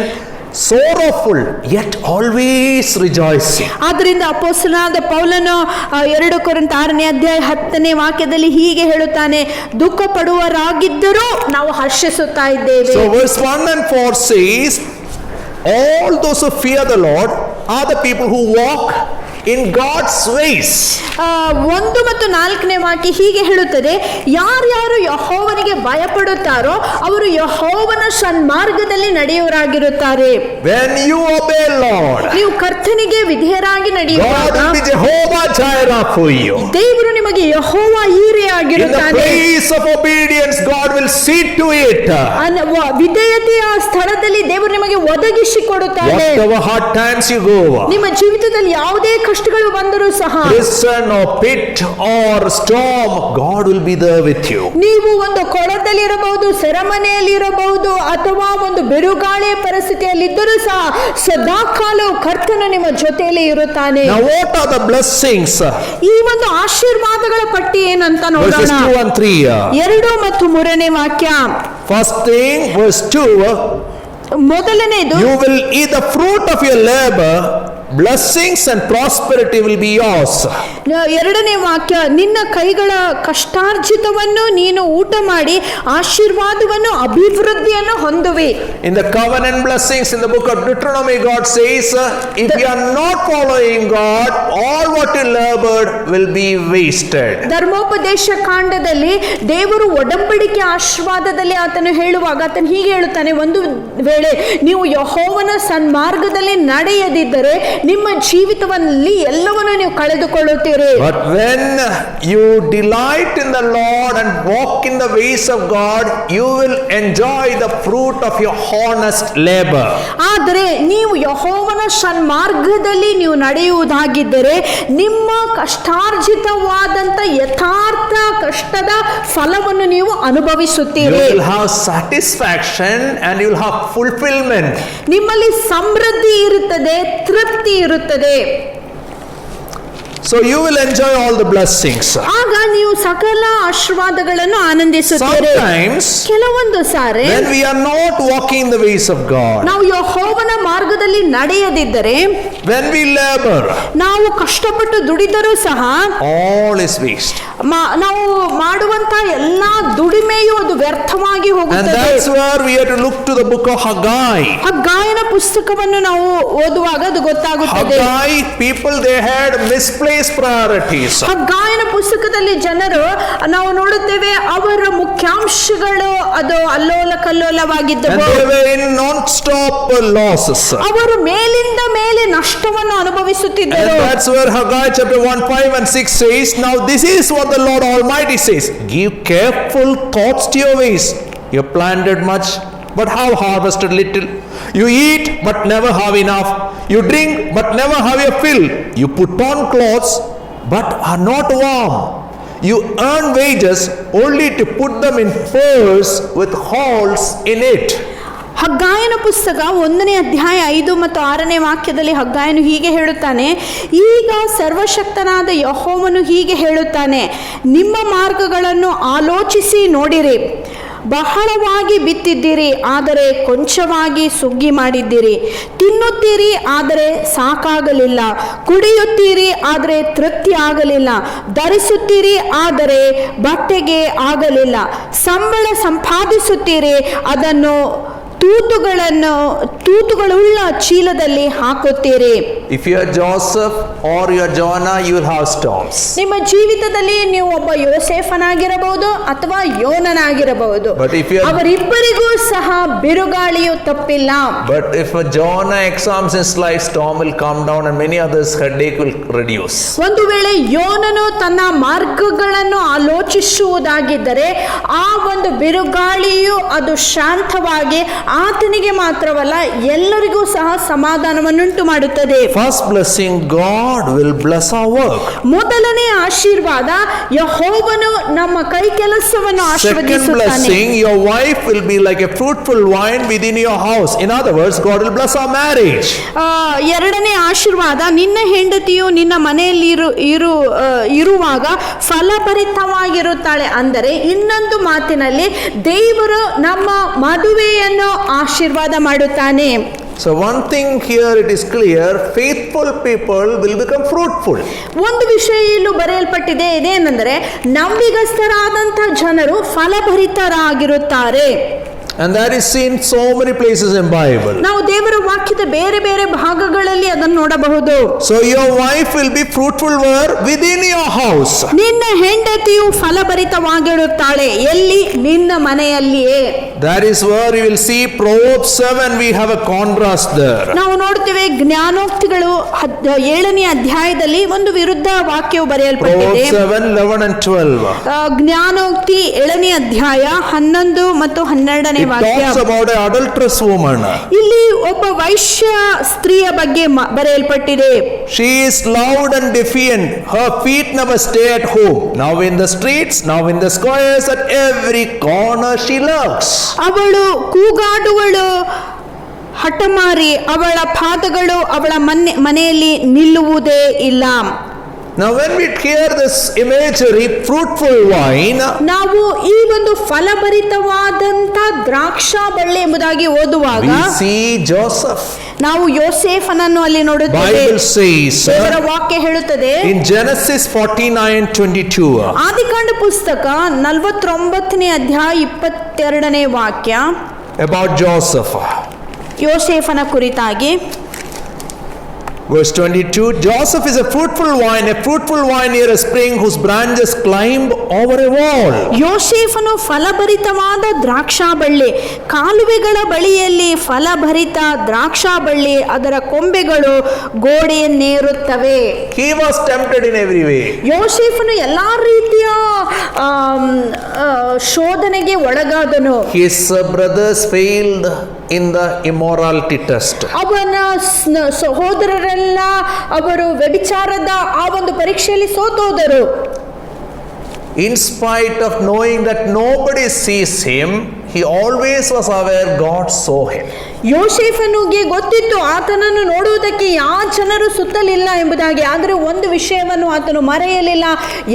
sorrowful yet always rejoicing. ಆದ್ದರಿಂದ ಅಪೊಸ್ತಲನಾದ ಪೌಲನು 2 ಕೊರಿಂಥ 6ನೇ ಅಧ್ಯಾಯ 10ನೇ ವಾಕ್ಯದಲ್ಲಿ ಹೀಗೆ ಹೇಳುತ್ತಾನೆ, ದುಃಖ ಪಡುವರಾಗಿದ್ದರೂ ನಾವು ಹರ್ಷಿಸುತ್ತಾ ಇದ್ದೇವೆ. So verse 1 and 4 says, all those who fear the Lord are the people who walk in God's ways. 1 ಮತ್ತು 4ನೇ ವಾಕ್ಯ ಹೀಗೆ ಹೇಳುತ್ತದೆ, ಯಾರ್ಯಾರು ಯೆಹೋವನಿಗೆ ಭಯಪಡುತ್ತಾರೋ ಅವರು ಯೆಹೋವನ ಸನ್ಮಾರ್ಗದಲ್ಲಿ ನಡೆಯುವರಾಗಿರುತ್ತಾರೆ. When you obey Lord, ನೀವು ಕರ್ತನಿಗೆ ವಿಧೇಯರಾಗಿ God ನಡೆಯುವಾಗ will be Jehovah Jireh for you. ದೇವರು ನಿಮಗೆ ಯೆಹೋವ In the ಈರೆಯಾಗಿರುತ್ತಾನೆ. place of obedience, God will see to it. ವಿಧೇಯತೆಯ ಸ್ಥಳದಲ್ಲಿ ದೇವರು ನಿಮಗೆ ಒದಗಿಸಿಕೊಡುತ್ತಾನೆ. Whatever hard times you go, ನಿಮ್ಮ ಜೀವಿತದಲ್ಲಿ ಯಾವುದೇ ಕಷ್ಟಗಳು ಬಂದರೂ ಸಹ, prison or pit or storm, God will be there with you. ನೀವು ಒಂದು ಕೊಳದಲ್ಲಿ ಇರಬಹುದು, ಸೆರೆಮನೆಯಲ್ಲಿ ಇರಬಹುದು, ಅಥವಾ ಒಂದು ಬಿರುಗಾಳಿಯ ಪರಿಸ್ಥಿತಿಯಲ್ಲಿ ಇದ್ದರೂ ಸಹ ಸದಾಕಾಲವು ಕರ್ತನು ನಿಮ್ಮ ಜೊತೆಯಲ್ಲಿ ಇರುತ್ತಾನೆ. Now what are the blessings? ಈ ಒಂದು ಆಶೀರ್ವಾದಗಳ ಪಟ್ಟಿ ಏನಂತ Verses ನೋಡೋಣ. 2 and 3. 2 ಮತ್ತು 3ನೇ ವಾಕ್ಯ. First thing, verse 2, ಮೊದಲನೇದು, you will eat the fruit of your labor, blessings and prosperity will be yours. 2ನೇ ವಾಕ್ಯ, ನಿನ್ನ ಕೈಗಳ ಕಷ್ಟಾರ್ಜಿತವನ್ನು ನೀನು ಊಟ ಮಾಡಿ ಆಶೀರ್ವಾದವನ್ನು ಅಭಿವೃದ್ಧಿಯನ್ನು ಹೊಂದುವಿ. In the covenant blessings in the book of Deuteronomy, God says, if you are not following God, all what you labored will be wasted. ಧರ್ಮೋಪದೇಶ ಕಾಂಡದಲ್ಲಿ ದೇವರು ಒಡಂಬಡಿಕೆ ಆಶೀರ್ವಾದದಲ್ಲಿ ಆತನು ಹೇಳುವಾಗ ಆತನು ಹೀಗೆ ಹೇಳುತ್ತಾನೆ, ಒಂದು ವೇಳೆ ನೀವು ಯೆಹೋವನ ಸನ್ಮಾರ್ಗದಲ್ಲಿ ನಡೆಯದಿದ್ದರೆ ನಿಮ್ಮ ಜೀವಿತದಲ್ಲಿ ಎಲ್ಲವನ್ನೂ ನೀವು ಕಳೆದುಕೊಳ್ಳುತ್ತೀರಿ. But when you delight in the Lord and walk in the ways of God, you will enjoy the fruit of your honest labor. ಆದರೆ ನೀವು ಯೆಹೋವನ ಸನ್ಮಾರ್ಗದಲ್ಲಿ ನೀವು ನಡೆಯುವುದಾಗಿದ್ದರೆ ನಿಮ್ಮ ಕಷ್ಟಾರ್ಜಿತವಾದಂತ ಯಥಾರ್ಥ ಕಷ್ಟದ ಫಲವನ್ನು ನೀವು You ಅನುಭವಿಸುತ್ತೀರಿ. will have satisfaction and you will have fulfillment. ನಿಮ್ಮಲ್ಲಿ ಸಮೃದ್ಧಿ ಇರುತ್ತದೆ, ತೃಪ್ತಿ ಇರುತ್ತದೆ. So you will enjoy all the blessings. ಆಗ ನೀವು ಸಕಲ ಆಶೀರ್ವಾದಗಳನ್ನು ಆನಂದಿಸುತ್ತೀರಿ. Sometimes ಕೆಲವೊಂದು ಸಾರಿ when we are not walking the ways of God, ನಾವು ಯೆಹೋವನ ಮಾರ್ಗದಲ್ಲಿ ನಡೆಯದಿದ್ದರೆ, when we labor, ನಾವು ಕಷ್ಟಪಟ್ಟು ದುಡಿದರೂ ಸಹ all is waste. ನಾವು ಮಾಡುವಂತ ಎಲ್ಲಾ ದುಡಿಮೆಯು ಅದು ವ್ಯರ್ಥವಾಗಿ And ಹೋಗುತ್ತದೆ. that's where we have to look to the book of Haggai. ಹಗ್ಗಾಯನ ಪುಸ್ತಕವನ್ನು ನಾವು ಓದುವಾಗ ಅದು ಗೊತ್ತಾಗುತ್ತದೆ. Haggai, people they had misplaced priorities. ಹಗ್ಗಾಯನ ಪುಸ್ತಕದಲ್ಲಿ ಜನರು ನಾವು ನೋಡುತ್ತೇವೆ ಅವರ ಮುಖ್ಯಾಂಶಗಳು ಅದು ಅಲ್ಲೋಲ And ಕಲ್ಲೋಲವಾಗಿದ್ದವು. they were in non-stop losses. ಅವರು ಮೇಲಿಂದ ಮೇಲೆ ನಷ್ಟವನ್ನು And ಅನುಭವಿಸುತ್ತಿದ್ದರು. that's where Haggai chapter 1, 5 and 6 says, now this is what the Lord Almighty says, give careful thoughts to your ways. You planted much, but have harvested little. You eat, but never have enough. You drink, but never have your fill. You put on clothes, but are not warm. You earn wages only to put them in purse with holes in it. ಹಗ್ಗಾಯನ ಪುಸ್ತಕ 1ನೇ ಅಧ್ಯಾಯ 5 ಮತ್ತು 6ನೇ ವಾಕ್ಯದಲ್ಲಿ ಹಗ್ಗಾಯನು ಹೀಗೆ ಹೇಳುತ್ತಾನೆ, ಈಗ ಸರ್ವಶಕ್ತನಾದ ಯೆಹೋವನು ಹೀಗೆ ಹೇಳುತ್ತಾನೆ, ನಿಮ್ಮ ಮಾರ್ಗಗಳನ್ನು ಆಲೋಚಿಸಿ ನೋಡಿರಿ. ಬಹಳವಾಗಿ ಬಿತ್ತಿದ್ದೀರಿ, ಆದರೆ ಕೊಂಚವಾಗಿ ಸುಗ್ಗಿ ಮಾಡಿದ್ದೀರಿ. ತಿನ್ನುತ್ತೀರಿ, ಆದರೆ ಸಾಕಾಗಲಿಲ್ಲ. ಕುಡಿಯುತ್ತೀರಿ, ಆದರೆ ತೃಪ್ತಿ ಆಗಲಿಲ್ಲ. ಧರಿಸುತ್ತೀರಿ, ಆದರೆ ಬಟ್ಟೆಗೆ ಆಗಲಿಲ್ಲ. ಸಂಬಳ ಸಂಪಾದಿಸುತ್ತೀರಿ, ಅದನ್ನು ತೂತುಗಳುಳ್ಳ ಚೀಲದಲ್ಲಿ ಹಾಕುತ್ತೀರಿ. If you are Joseph or you are Jonah, you will have storms. ನಿಮ್ಮ ಜೀವಿತದಲ್ಲಿ ನೀವು ಒಬ್ಬ ಯೋಸೇಫನಾಗಿರಬಹುದು ಅಥವಾ ಯೋನನಾಗಿರಬಹುದು. But if you are... ಅವರಿಬ್ಬರಿಗೂ ಸಹ ಬಿರುಗಾಳಿಯು ತಪ್ಪಿಲ್ಲ. But if a Jonah examines his life, storm will come down and many others' headache will reduce. ಒಂದು ವೇಳೆ ಯೋನನು ತನ್ನ ಮಾರ್ಗಗಳನ್ನು ಆಲೋಚಿಸುವುದಾಗಿದ್ದರೆ ಆ ಒಂದು ಬಿರುಗಾಳಿಯು ಅದು ಶಾಂತವಾಗಿ ಆತನಿಗೆ ಮಾತ್ರವಲ್ಲ ಎಲ್ಲರಿಗೂ ಸಹ ಸಮಾಧಾನವನ್ನುಂಟು ಮಾಡುತ್ತದೆ. First blessing, God will bless our work. ಮೊದಲನೇ ಆಶೀರ್ವಾದ, ಯೆಹೋವನು ನಮ್ಮ ಕೈ ಕೆಲಸವನ್ನು Second ಆಶೀರ್ವದಿಸುತ್ತಾನೆ. blessing, your wife will be like a fruitful vine within your house. In other words, God will bless our marriage. ಎರಡನೇ ಆಶೀರ್ವಾದ, ನಿನ್ನ ಹೆಂಡತಿಯು ನಿನ್ನ ಮನೆಯಲ್ಲಿ ಇರುವಾಗ ಫಲಭರಿತವಾಗಿರುತ್ತಾಳೆ. ಅಂದರೆ ಇನ್ನೊಂದು ಮಾತಿನಲ್ಲಿ ದೇವರು ನಮ್ಮ ಮದುವೆಯನ್ನು ಆಶೀರ್ವಾದ ಮಾಡುತ್ತಾನೆ. So one thing here it is clear, faithful people will become fruitful. ಒಂದು ವಿಷಯ ಇಲ್ಲೂ ಬರೆಯಲ್ಪಟ್ಟಿದೆ, ಇದೇನೆಂದರೆ ನಂಬಿಗಸ್ತರಾದಂಥ ಜನರು ಫಲಭರಿತರಾಗಿರುತ್ತಾರೆ. And that is seen so many places in Bible. ನಾವು ದೇವರ ವಾಕ್ಯದ ಬೇರೆ ಬೇರೆ ಭಾಗಗಳಲ್ಲಿ ಅದನ್ನು ನೋಡಬಹುದು. So your wife will be fruitful where? Within your house. ನಿನ್ನ ಹೆಂಡತಿಯು ಫಲಭರಿತವಾಗಿರುತ್ತಾಳೆ. ಎಲ್ಲಿ? ನಿನ್ನ ಮನೆಯಲ್ಲಿಯೇ. That is where you will see Proverbs 7, we have a contrast there. ನಾವು ನೋಡ್ತೇವೆ ಜ್ಞಾನೋಕ್ತಿಗಳು 7ನೇ ಅಧ್ಯಾಯದಲ್ಲಿ ಒಂದು ವಿರುದ್ಧ ವಾಕ್ಯವು ಬರೆಯಲ್ಪಟ್ಟಿದೆ. Proverbs 7, 11 and 12. ಜ್ಞಾನೋಕ್ತಿ 7ನೇ ಅಧ್ಯಾಯ 11 ಮತ್ತು 12ನೇ It talks about an adulterous woman. ಇಲ್ಲಿ ಒಬ್ಬ ವೈಶ್ಯ ಸ್ತ್ರೀಯ ಬಗ್ಗೆ ಬರೆಯಲ್ಪಟ್ಟಿದೆ. She is loud and defiant. Her feet never stay at home. Now in the streets, now in the squares, at every corner she lurks. ಅವಳು ಕೂಗಾಡುವಳು, ಹಠಮಾರಿ, ಅವಳ ಪಾದಗಳು ಅವಳ ಮನೆಯಲ್ಲಿ ನಿಲ್ಲುವುದೇ ಇಲ್ಲ. Now when we hear this imagery, fruitful vine, ನಾವು ಈ ಒಂದು ಫಲಭರಿತವಾದಂತ ದ್ರಾಕ್ಷಾ ಬಳ್ಳಿ ಎಂಬುದಾಗಿ ಓದುವಾಗ we see Joseph. ನಾವು ಯೋಸೇಫನನ್ನು ಅಲ್ಲಿ ನೋಡುತ್ತೇವೆ. Bible says ದೇವರ ವಾಕ್ಯ ಹೇಳುತ್ತದೆ in Genesis 49:22. ಆದಿಕಾಂಡ ಪುಸ್ತಕ 49ನೇ ಅಧ್ಯಾಯ 22ನೇ ವಾಕ್ಯ about Joseph. ಯೋಸೇಫನ ಕುರಿತಾಗಿ. Verse 22, Joseph is a fruitful vine near a spring whose branches climb over a wall. ಯೋಸೇಫನು ಫಲಭರಿತವಾದ ದ್ರಾಕ್ಷಾ ಬಳ್ಳಿ, ಕಾಲುವೆಗಳ ಬಳಿಯಲ್ಲಿ ಫಲಭರಿತ ದ್ರಾಕ್ಷಾ ಬಳ್ಳಿ, ಅದರ ಕೊಂಬೆಗಳು ಗೋಡೆಯನ್ನೇರುತ್ತವೆ. He was tempted in every way. ಯೋಸೇಫನು ಎಲ್ಲಾ ರೀತಿಯ ಶೋಧನೆಗೆ ಒಳಗಾದನು. His brothers failed in the immorality test. ಅವನ ಸಹೋದರರೆಲ್ಲ ಅವರು ವ್ಯಭಿಚಾರದ ಆ ಒಂದು ಪರೀಕ್ಷೆಯಲ್ಲಿ ಸೋತೋದರು. In spite of knowing that nobody sees him, he always was aware God saw him. ಯೋಸೇಫನಿಗೆ ಗೊತ್ತಿತ್ತು ಆತನನ್ನು ನೋಡುವುದಕ್ಕೆ ಯಾವ ಜನರು ಸುತ್ತಲಿಲ್ಲ ಎಂಬುದಾಗಿ. ಆದರೆ ಒಂದು ವಿಷಯವನ್ನು ಆತನು ಮರೆಯಲಿಲ್ಲ,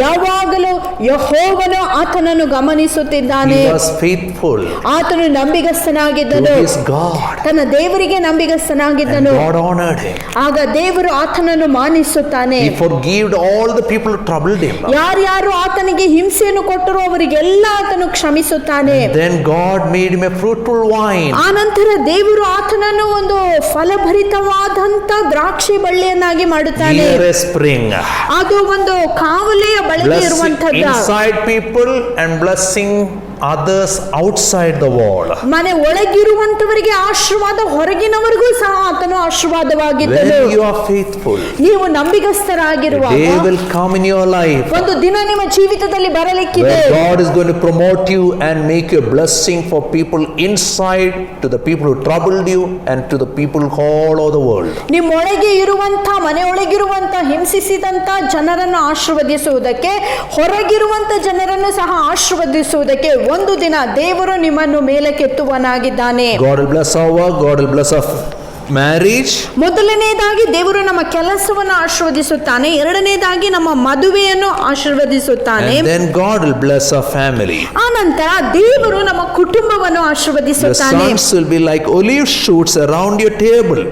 ಯಾವಾಗಲೂ ಯೆಹೋವನು ಆತನನ್ನು ಗಮನಿಸುತ್ತಿದ್ದಾನೆ. He was faithful. ಆತನು ನಂಬಿಗಸ್ತನಾಗಿದ್ದನು, to his God. ತನ್ನ ದೇವರಿಗೆ ನಂಬಿಗಸ್ತನಾಗಿದ್ದನು. And God honored him. ಆಗ ದೇವರು ಆತನನ್ನು ಮಾನಿಸುತ್ತಾನೆ. He forgave all the people who troubled him. ಯಾರ್ಯಾರು ಆತನಿಗೆ ಹಿಂಸೆಯನ್ನು ಕೊಟ್ಟರು ಅವರಿಗೆಲ್ಲ ಆತನು ಕ್ಷಮಿಸುತ್ತಾನೆ. Then God made him a fruitful vine. ಆನಂತರ ದೇವರು ಆತನನ್ನು ಒಂದು ಫಲಭರಿತವಾದಂತ ದ್ರಾಕ್ಷಿ ಬಳ್ಳಿಯನ್ನಾಗಿ ಮಾಡುತ್ತಾನೆ. Near a spring. ಅದು ಒಂದು ಕಾವಲೆಯ ಬಳಿಗೆ Blessing ಇರುವಂತದ್ದು. inside people and blessing others outside the wall. ಮನೆ ಒಳಗಿರುವಂತವರಿಗೆ ಆಶೀರ್ವಾದ, ಹೊರಗಿನವರಿಗೂ ಸಹ ಆತನು ಆಶೀರ್ವಾದವಾಗಿದ್ದನು. When you are faithful, ನೀವು ನಂಬಿಗಸ್ತರಾಗಿರುವಾಗ a day will come in your life ಒಂದು ದಿನ ನಿಮ್ಮ ಜೀವಿತದಲ್ಲಿ ಬರಲಿಕ್ಕಿದೆ. where God is going to promote you and make you a blessing for people inside, to the people who troubled you and to the people all over the world. ನಿಮ್ಮೊಳಗೆ ಇರುವಂತ, ಮನೆಯೊಳಗಿರುವಂತ, ಹಿಂಸಿಸಿದಂತ ಜನರನ್ನು ಆಶೀರ್ವದಿಸುವುದಕ್ಕೆ, ಹೊರಗಿರುವಂತ ಜನರನ್ನು ಸಹ ಆಶೀರ್ವದಿಸುವುದಕ್ಕೆ ಒಂದು ದಿನ ದೇವರು ನಿಮ್ಮನ್ನು ಮೇಲಕ್ಕೆತ್ತುವನಾಗಿದ್ದಾನೆ. God will bless our work, God will bless our marriage, ಮೊದಲನೇದಾಗಿ ದೇವರು ನಮ್ಮ ಕೆಲಸವನ್ನು ಆಶೀರ್ವದಿಸುತ್ತಾನೆ, ಎರಡನೇದಾಗಿ ನಮ್ಮ ಮದುವೆಯನ್ನು ಆಶೀರ್ವದಿಸುತ್ತಾನೆ, and then God will bless our family. ಆ ನಂತರ ದೇವರು ನಮ್ಮ ಕುಟುಂಬವನ್ನು Your ಆಶೀರ್ವದಿಸುತ್ತಾನೆ. sons will be like olive shoots around your table.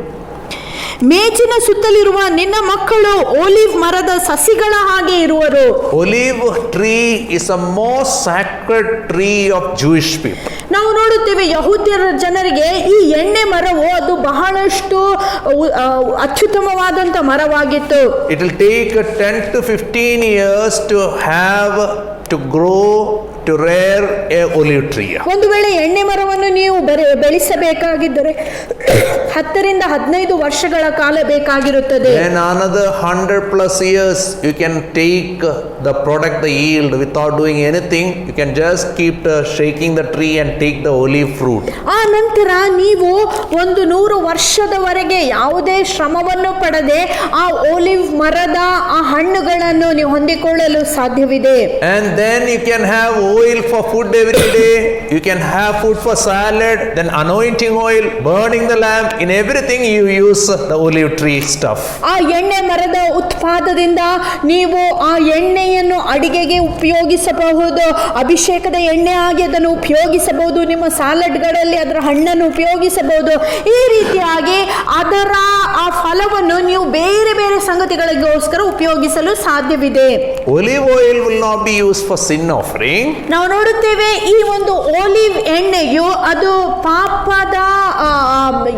ಮೇಜಿನ ಸುತ್ತಲಿರುವ ನಿನ್ನ ಮಕ್ಕಳು ಓಲಿವ್ ಮರದ ಸಸಿಗಳ ಹಾಗೆ ಇರುವರು. Olive tree is the most sacred tree of Jewish people. ನಾವು ನೋಡುತ್ತೇವೆ ಯಹೂದ್ಯರ ಜನರಿಗೆ ಈ ಎಣ್ಣೆ ಮರವು ಅದು ಬಹಳಷ್ಟು ಅತ್ಯುತ್ತಮವಾದಂತ ಮರವಾಗಿತ್ತು. It will take 10 to 15 years to grow, to rear a olive tree. ಒಂದು ವೇಳೆ ಎಣ್ಣೆ ಮರವನ್ನು ನೀವು ಬೆಳೆಸಬೇಕಾಗಿದ್ದರೆ 10 ರಿಂದ 15 ವರ್ಷಗಳ ಕಾಲ ಬೇಕಾಗಿರುತ್ತದೆ. Then another 100 plus years you can take the product, the yield, without doing anything. You can just keep shaking the tree and take the olive fruit. ಆ ನಂತರ ನೀವು 100 ವರ್ಷದವರೆಗೆ ಯಾವುದೇ ಶ್ರಮವನ್ನು ಪಡದೆ ಆ ಓಲಿವ್ ಮರದ ಆ ಹಣ್ಣುಗಳನ್ನು ನೀವು ಹೊಂದಿಕೊಳ್ಳಲು ಸಾಧ್ಯವಿದೆ. And then you can have oil for food every day. You can have food for salad, then anointing oil, burning the lamp. In everything you use the olive tree stuff. ಆ ಎಣ್ಣೆ ಮರದ ಉತ್ಪಾದದಿಂದ ನೀವು ಆ ಎಣ್ಣೆಯನ್ನು ಅಡಿಗೆಗೆ ಉಪಯೋಗಿಸಬಹುದು, ಅಭಿಷೇಕದ ಎಣ್ಣೆ ಆಗಿ ಅದನ್ನು ಉಪಯೋಗಿಸಬಹುದು, ನಿಮ್ಮ ಸಾಲಡ್ಗಳಲ್ಲಿ ಅದರ ಹಣ್ಣನ್ನು ಉಪಯೋಗಿಸಬಹುದು. ಈ ರೀತಿಯಾಗಿ ಅದರ ಆ ಫಲವನ್ನು ನೀವು ಬೇರೆ ಬೇರೆ ಸಂಗತಿಗಳಿಗೋಸ್ಕರ ಉಪಯೋಗಿಸಲು ಸಾಧ್ಯವಿದೆ. Olive oil will not be used for sin offering. ನಾವು ನೋಡುತ್ತೇವೆ ಈ ಒಂದು ಓಲಿವ್ ಎಣ್ಣೆಯು ಅದು ಪಾಪದ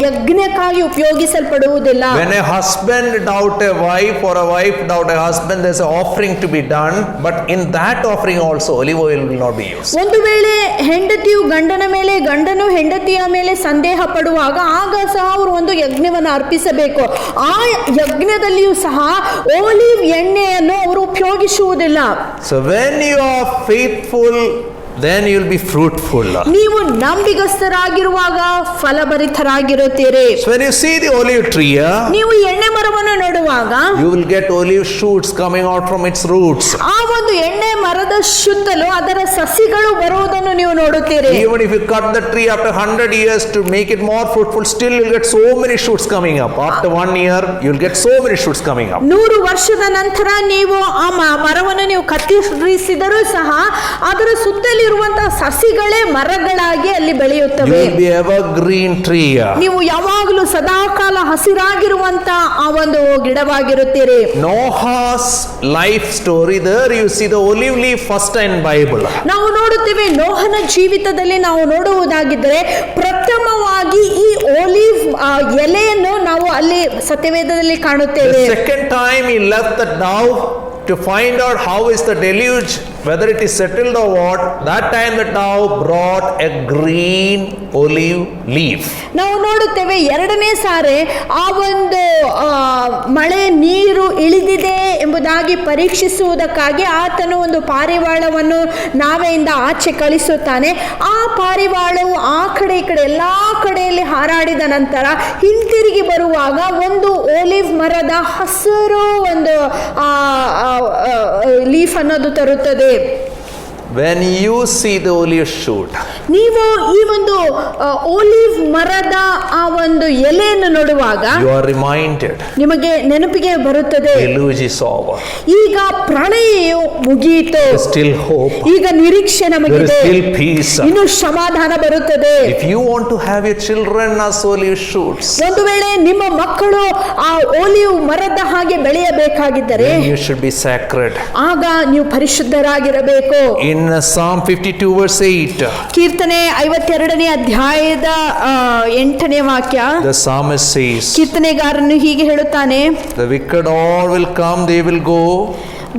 ಯಜ್ಞಕ್ಕಾಗಿ ಉಪಯೋಗಿಸಲ್ಪಡುವುದಿಲ್ಲ. When a husband doubt a wife or a wife doubt a husband, there's an offering to be done, but in that offering also olive oil will not be used. ಒಂದು ವೇಳೆ ಹೆಂಡತಿಯು ಗಂಡನ ಮೇಲೆ, ಗಂಡನು ಹೆಂಡತಿಯ ಮೇಲೆ ಸಂದೇಹ ಪಡುವಾಗ ಆಗ ಸಹ ಅವರು ಒಂದು ಯಜ್ಞವನ್ನು ಅರ್ಪಿಸಬೇಕು. ಆ ಯಜ್ಞದಲ್ಲಿಯೂ ಸಹ ಓಲಿವ್ ಎಣ್ಣೆಯನ್ನು ಅವರು ಉಪಯೋಗಿಸುವುದಿಲ್ಲ. So when you are faithful, then you will be fruitful. ನೀವು ನಂಬಿಗಸ್ತರಾಗಿರುವಾಗ ಫಲಭರಿತರಾಗಿರುತ್ತೀರಿ. So when you see the olive tree, ನೀವು ಎಣ್ಣೆ ಮರವನ್ನು ನೋಡುವಾಗ you will get olive shoots coming out from its roots. ಆ ಒಂದು ಎಣ್ಣೆ ಮರದ ಸುತ್ತಲೂ ಅದರ ಸಸಿಗಳು ಬರುವುದನ್ನು ನೀವು ನೋಡುತ್ತೀರಿ. Even if you cut the tree after 100 years to make it more fruitful, still you'll get so many shoots coming up. After 1 year, you'll get so many shoots coming up. 100 ವರ್ಷದ ನಂತರ ನೀವು ಆ ಮರವನ್ನು ನೀವು ಕತ್ತರಿಸಿದರೂ ಸಹ ಅದರ ಸುತ್ತಲಿರುವಂತಹ ಸಸಿಗಳೇ ಮರಗಳಾಗಿ ಅಲ್ಲಿ ಬೆಳೆಯುತ್ತವೆ. You will be evergreen tree. ನೀವು ಯಾವಾಗಲೂ ಸದಾಕಾಲ ಹಸಿರಾಗಿರುವಂತ ಆ ಒಂದು ಗಿಡವಾಗಿರುತ್ತೀರಿ. Noah's life story, there you see the olive leaf first in Bible. ನಾವು ನೋಡುತ್ತೇವೆ ನೋಹನ ಜೀವಿತದಲ್ಲಿ ನಾವು ನೋಡುವುದಾಗಿದ್ದರೆ ಪ್ರಥಮವಾಗಿ ಈ ಓಲಿವ್ ಎಲೆಯನ್ನು ನಾವು ಅಲ್ಲಿ ಸತ್ಯವೇದದಲ್ಲಿ ಕಾಣುತ್ತೇವೆ. The second time he left the dove to find out how is the deluge, whether it is settled or what. That time the dove brought a green olive leaf. ನಾವು ನೋಡುತ್ತೇವೆ ಎರಡನೇ ಸಾರಿ ಆ ಒಂದು ಮಳೆ ನೀರು ಇಳಿದಿದೆ ಎಂಬುದಾಗಿ ಪರೀಕ್ಷಿಸುವುದಕ್ಕಾಗಿ ಆತನು ಒಂದು ಪಾರಿವಾಳವನ್ನು ನಾವೆಯಿಂದ ಆಚೆ ಕಳಿಸುತ್ತಾನೆ. ಆ ಪಾರಿವಾಳವು ಆ ಕಡೆ ಈ ಕಡೆ ಎಲ್ಲಾ ಕಡೆಯಲ್ಲಿ ಹಾರಾಡಿದ ನಂತರ ಹಿಂತಿರುಗಿ ಬರುವಾಗ ಒಂದು ಓಲಿವ್ ಮರದ ಹಸಿರು ಒಂದು ಲೀಫ್ ಅನ್ನೋದು ತರುತ್ತದೆ. When you see the olive shoot, ನೀವು ಈ ಒಂದು ಓಲಿವ್ ಮರದ ಆ ಒಂದು ಎಲೆಯನ್ನು ನೋಡುವಾಗ you are reminded ನಿಮಗೆ ನೆನಪಿಗೆ ಬರುತ್ತದೆ, deluge is over. ಈಗ ಪ್ರಳಯವು ಮುಗಿಯಿತು, There is still hope. ಈಗ ನಿರೀಕ್ಷೆ There is ನಮಗಿದೆ, still peace. ಇನ್ನು ಸಮಾಧಾನ ಬರುತ್ತದೆ. If you want to have your children as olive shoots, ಒಂದು ವೇಳೆ ನಿಮ್ಮ ಮಕ್ಕಳು ಆ ಓಲಿವ್ ಮರದ ಹಾಗೆ ಬೆಳೆಯಬೇಕಾಗಿದ್ದರೆ then you should be sacred. ಆಗ ನೀವು ಪರಿಶುದ್ಧರಾಗಿರಬೇಕು. In Psalm 52 verse 8, ಕೀರ್ತನೆ 52ನೇ ಅಧ್ಯಾಯದ 8ನೇ ವಾಕ್ಯ, the psalmist says, ಕೀರ್ತನೆಗಾರನು ಹೀಗೆ ಹೇಳುತ್ತಾನೆ, the wicked all will come, they will go,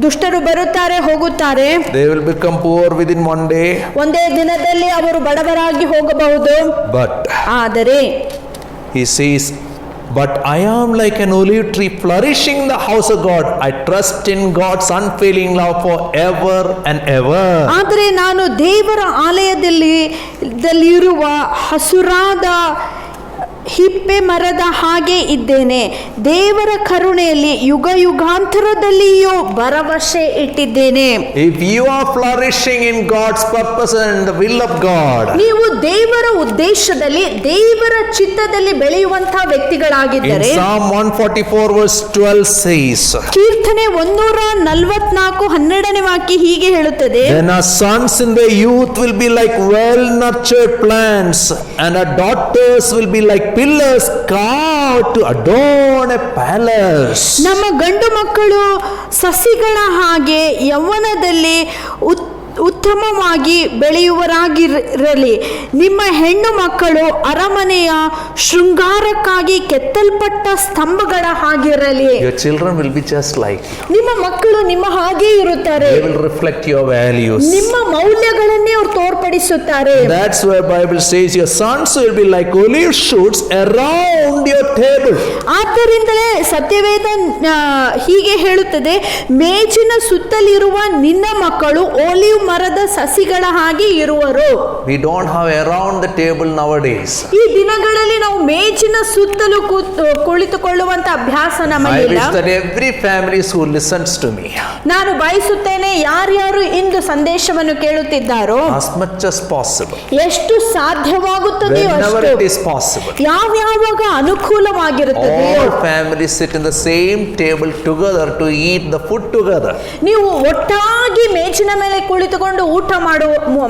ದುಷ್ಟರು ಬರುತ್ತಾರೆ ಹೋಗುತ್ತಾರೆ, they will become poor within one day, ಒಂದೇ ದಿನದಲ್ಲಿ ಅವರು ಬಡವರಾಗಿ ಹೋಗಬಹುದು. but ಆದರೆ he says, but I am like an olive tree flourishing in the house of God. I trust in God's unfailing love forever and ever. ಆದರೆ ನಾನು ದೇವರ ಆಲಯದಲ್ಲಿ ಇರುವ ಹಸುರಾದ ಹಿಪ್ಪೆ ಮರದ ಹಾಗೆ ಇದ್ದೇನೆ. ದೇವರ ಕರುಣೆಯಲ್ಲಿ ಯುಗ ಯುಗಾಂತರದಲ್ಲಿಯೂ ಭರವಸೆ ಇಟ್ಟಿದ್ದೇನೆ. If you are flourishing in God's purpose and the will of God, ನೀವು ದೇವರ ಉದ್ದೇಶದಲ್ಲಿ ದೇವರ ಚಿತ್ತದಲ್ಲಿ ಬೆಳೆಯುವಂತಹ in ವ್ಯಕ್ತಿಗಳಾಗಿದ್ದರೆ, Psalm 144 verse 12 says, ಕೀರ್ತನೆ 144:12 ವಾಕ್ಯ ಹೀಗೆ ಹೇಳುತ್ತದೆ, then our sons in their youth will be like well nurtured plants, and our daughters will be like pillars carved to adorn a palace. ನಮ್ಮ ಗಂಡು ಮಕ್ಕಳು ಸಸಿಗಳ ಹಾಗೆ ಯೌವನದಲ್ಲಿ ಉತ್ತಮವಾಗಿ ಬೆಳೆಯುವರಾಗಿರಲಿ. ನಿಮ್ಮ ಹೆಣ್ಣು ಮಕ್ಕಳು ಅರಮನೆಯ ಶೃಂಗಾರಕ್ಕಾಗಿ ಕೆತ್ತಲ್ಪಟ್ಟ ಸ್ತಂಭಗಳ ಹಾಗಿರಲಿ. Your children will be just like you. ನಿಮ್ಮ ಮಕ್ಕಳು ನಿಮ್ಮ ಹಾಗೆ ಇರುತ್ತಾರೆ. They will reflect your values. ನಿಮ್ಮ ಮೌಲ್ಯಗಳನ್ನೇ ಅವರು ತೋರ್ಪಡಿಸುತ್ತಾರೆ. That's why Bible says your sons will be like olive shoots around your table. ಆದ್ದರಿಂದಲೇ ಸತ್ಯವೇದ ಹೀಗೆ ಹೇಳುತ್ತದೆ, ಮೇಜಿನ ಸುತ್ತಲಿರುವ ನಿನ್ನ ಮಕ್ಕಳು ಓಲಿವ್ ಮರದ ಸಸಿಗಳ ಹಾಗೆ ಇರುವರು. We don't have around the table nowadays. ಈ ದಿನಗಳಲ್ಲಿ ನಾವು ಮೇಜಿನ ಸುತ್ತಲೂ ಕುಳಿತುಕೊಳ್ಳುವಂತ ಅಭ್ಯಾಸ I ನಮಗಿಲ್ಲ. wish that every family who listens to me, ನಾನು ಬಯಸುತ್ತೇನೆ ಯಾರ್ಯಾರು ಇಂದು ಸಂದೇಶವನ್ನು ಕೇಳುತ್ತಿದ್ದಾರೋ, as much as possible, ಎಷ್ಟು ಸಾಧ್ಯವಾಗುತ್ತದೆಯೋ whenever ಅಷ್ಟು, it is possible, ಯಾವ್ಯಾವಾಗ ಅನುಕೂಲವಾಗಿರುತ್ತದೆಯೋ all families sit in the same table together to eat the food together. ನೀವು ಒಟ್ಟಾಗಿ ಮೇಜಿನ ಮೇಲೆ ಕುಳಿತುಕೊಂಡು ಊಟ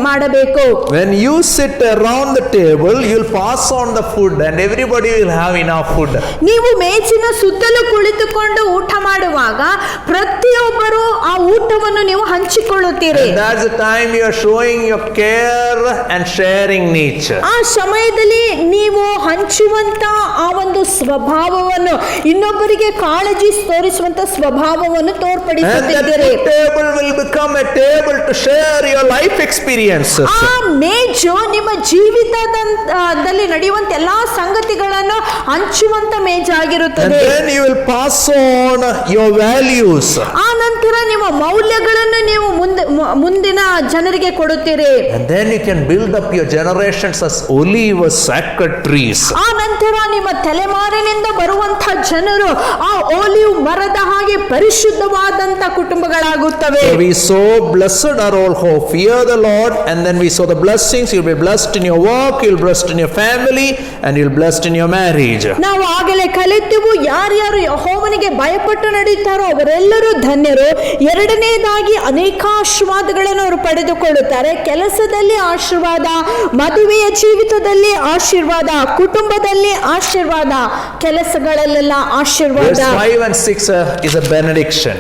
ಮಾಡಬೇಕು. When you sit around the table, you'll pass on the food and everybody will have enough food. ನೀವು ಮೇಜಿನ ಸುತ್ತಲೂ ಕುಳಿತುಕೊಂಡು ಊಟ ಮಾಡುವಾಗ ಪ್ರತಿಯೊಬ್ಬರು ಆ ಊಟವನ್ನು ನೀವು ಹಂಚಿಕೊಳ್ಳುತ್ತೀರಿ. And that's the time you are showing your care and sharing nature. ಆ ಸಮಯದಲ್ಲಿ ನೀವು ಹಂಚುವಂತ ಆ ಒಂದು ಸ್ವಭಾವವನ್ನು, ಇನ್ನೊಬ್ಬರಿಗೆ ಕಾಳಜಿ ತೋರಿಸುವಂತ ಸ್ವಭಾವವನ್ನು And ತೋರ್ಪಡಿಸುತ್ತಿದ್ದೀರಿ. that table will become a table to share your life experiences. ಆ ಮೇಜು ನಿಮ್ಮ ಜೀವಿತದಲ್ಲಿ ನಡೆಯುವಂತ ಎಲ್ಲಾ ಸಂಗತಿಗಳನ್ನು ಹಂಚುವಂತ And ಮೇಜಾಗಿರುತ್ತದೆ. then you will pass on your values. ಆ ನಂತರ ನಿಮ್ಮ ಮೌಲ್ಯಗಳನ್ನು ನೀವು ಮುಂದಿನ ಜನರಿಗೆ ಕೊಡುತ್ತೀರಿ. And then you can build up your generations as olive sacred trees. ಆ ನಂತರ ನಿಮ್ಮ ತಲೆಮಾರಿನಿಂದ ಬರುವಂತಹ ಜನರು ಆ ಓಲಿವ್ ಮರದ ಹಾಗೆ ಪರಿಶುದ್ಧವಾದಂತ ಕುಟುಂಬಗಳಾಗುತ್ತವೆ. So we so blessed are all who fear the Lord, and then we saw the blessings. You'll be blessed in your work, you'll be blessed in your family, and you'll be blessed in your marriage. ನಾವು ಆಗಲೇ ಕಲಿತೆವು, ಯಾರ್ಯಾರು ಯೆಹೋವನಿಗೆ ಭಯಪಟ್ಟು ನಡೆಯುತ್ತಾರೋ ಅವರೆಲ್ಲರೂ ಧನ್ಯರು. ಎರಡನೇದಾಗಿ ಅನೇಕ ಆಶೀರ್ವಾದಗಳನ್ನು ಅವರು ಪಡೆದುಕೊಳ್ಳುತ್ತಾರೆ. ಕೆಲಸದಲ್ಲಿ ಆಶೀರ್ವಾದ, ಮದುವೆಯ ಜೀವಿತದಲ್ಲಿ ಆಶೀರ್ವಾದ, ಕುಟುಂಬದಲ್ಲಿ ಆಶೀರ್ವಾದ, ಕೆಲಸಗಳಲ್ಲೆಲ್ಲ ಆಶೀರ್ವಾದ. Verse 5 and 6 is a benediction.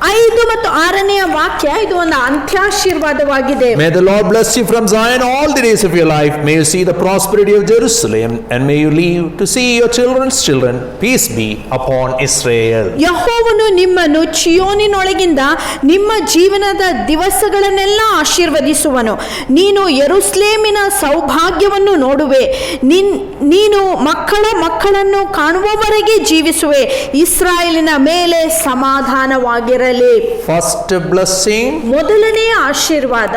5 ಮತ್ತು 6ನೇಯ ವಾಕ್ಯ ಇದು ಒಂದು ಅಂತ್ಯಾಶೀರ್ವಾದವಾಗಿದೆ. May the Lord bless you from Zion all the days of your life. May you see the prosperity of Jerusalem, and may you live to see your children's children. Peace be upon Israel. ಯೆಹೋವನು ನಿಮ್ಮನ್ನು ಚಿಯೋನಿನೊಳಗಿಂದ ನಿಮ್ಮ ಜೀವನದ ದಿವಸಗಳನ್ನೆಲ್ಲ ಆಶೀರ್ವದಿಸುವನು. ನೀನು ಯೆರೂಸಲೇಮಿನ ಸೌಭಾಗ್ಯವನ್ನು ನೋಡುವೆ. ನೀನು ಮಕ್ಕಳನ್ನು ಕಾಣುವವರೆಗೆ ಜೀವಿಸುವೆ. ಇಸ್ರಾಯೇಲಿನ ಮೇಲೆ ಸಮಾಧಾನವಾಗಿರಲಿ. First blessing, ಮೊದಲನೆಯ ಆಶೀರ್ವಾದ,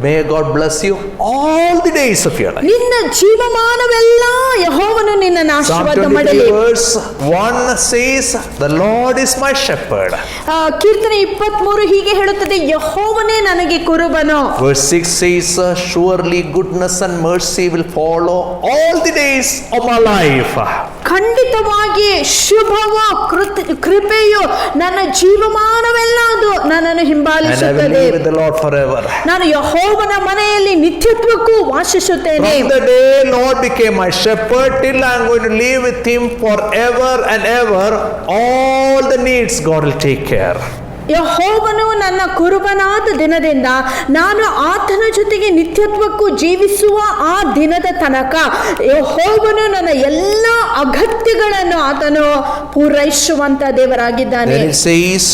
may God bless you all the days of your life. ನಿನ್ನ ಜೀವಮಾನವೆಲ್ಲ ಯೆಹೋವನು ನಿನ್ನನ್ನು Psalm ಆಶೀರ್ವಾದ 23 ಮಾಡಲಿ. verse 1 says, the Lord is my shepherd. ಕೀರ್ತನೆ 23 ಹೀಗೆ ಹೇಳುತ್ತದೆ, ಯೆಹೋವನೇ ನನಗೆ ಕುರುಬನು. Verse 6 says, surely goodness and mercy will follow all the days of my life. ಖಂಡಿತವಾಗಿ ಶುಭವ ಕೃಪೆಯು ನನ್ನ ಜೀವಮಾನವೆಲ್ಲ ಅದು ನನ್ನನ್ನು And I will ಹಿಂಬಾಲಿಸುತ್ತದೆ. live with the Lord forever. ನಾನು ಯೆಹೋವನ ಮನೆಯಲ್ಲಿ ನಿತ್ಯತ್ವಕ್ಕೂ ವಾಸಿಸುತ್ತೇನೆ. From the day Lord became my shepherd till I am going to live with him forever and ever, all the needs God will take care. ಯೆಹೋವನು ನನ್ನ ಕುರುಬನಾದ ದಿನದಿಂದ ನಾನು ಆತನ ಜೊತೆಗೆ ನಿತ್ಯತ್ವಕ್ಕೂ ಜೀವಿಸುವ ಆ ದಿನದ ತನಕ ಯೆಹೋವನು ನನ್ನ ಎಲ್ಲ ಅಗತ್ಯಗಳನ್ನು ಆತನು ಪೂರೈಸುವಂತ ದೇವರಾಗಿದ್ದಾನೆ. Then it says,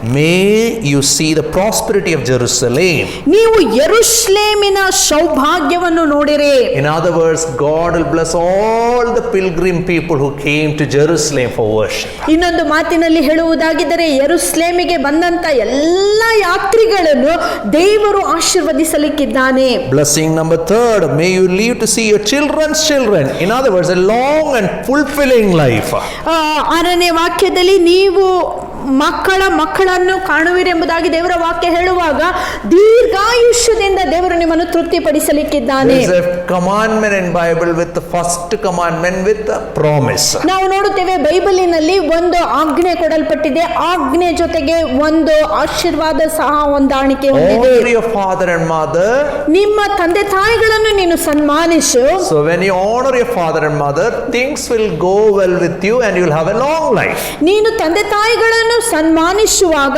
may you see the prosperity of Jerusalem. ನೀವು ಯೆರೂಸಲೇಮಿನ ಸೌಭಾಗ್ಯವನ್ನು ನೋಡಿರಿ. In other words, God will bless all the pilgrim people who came to Jerusalem for worship. ಇನ್ನೊಂದು ಮಾತಿನಲ್ಲಿ ಹೇಳುವುದಾಗಿದ್ದರೆ ಯೆರೂಸಲೇಮಿಗೆ ಬಂದಂತ ಎಲ್ಲ ಯಾತ್ರಿಗಳನ್ನು ದೇವರು ಆಶೀರ್ವದಿಸಲಿಕ್ಕಿದ್ದಾನೆ. Blessing number 3, may you live to see your children's children. In other words, a long and fulfilling life. 6ನೇ ವಾಕ್ಯದಲ್ಲಿ ನೀವು ಮಕ್ಕಳನ್ನು ಕಾಣುವಿರೆಂಬುದಾಗಿ ದೇವರ ವಾಕ್ಯ ಹೇಳುವಾಗ ದೀರ್ಘಾಯುಷ್ಯದಿಂದ ದೇವರು ನಿಮ್ಮನ್ನು ತೃಪ್ತಿಪಡಿಸಲಿಕ್ಕಿದ್ದಾನೆ. There is a commandment in Bible with the first commandment with a promise. ನಾವು ನೋಡುತ್ತೇವೆ ಬೈಬಲಿನಲ್ಲಿ ಒಂದು ಆಜ್ಞೆ ಕೊಡಲ್ಪಟ್ಟಿದೆ, ಆಜ್ಞೆ ಜೊತೆಗೆ ಒಂದು ಆಶೀರ್ವಾದ ಸಹ ಹೊಂದಾಣಿಕೆ ಹೊಂದಿದೆ. Honor your father and mother. ನಿಮ್ಮ ತಂದೆ ತಾಯಿಗಳನ್ನು ನೀನು ಸನ್ಮಾನಿಸು. So when you honor your father and mother, things will go well with you and you will have a long life. ನೀನು ತಂದೆ ತಾಯಿಗಳನ್ನು ಸನ್ಮಾನಿಸುವಾಗ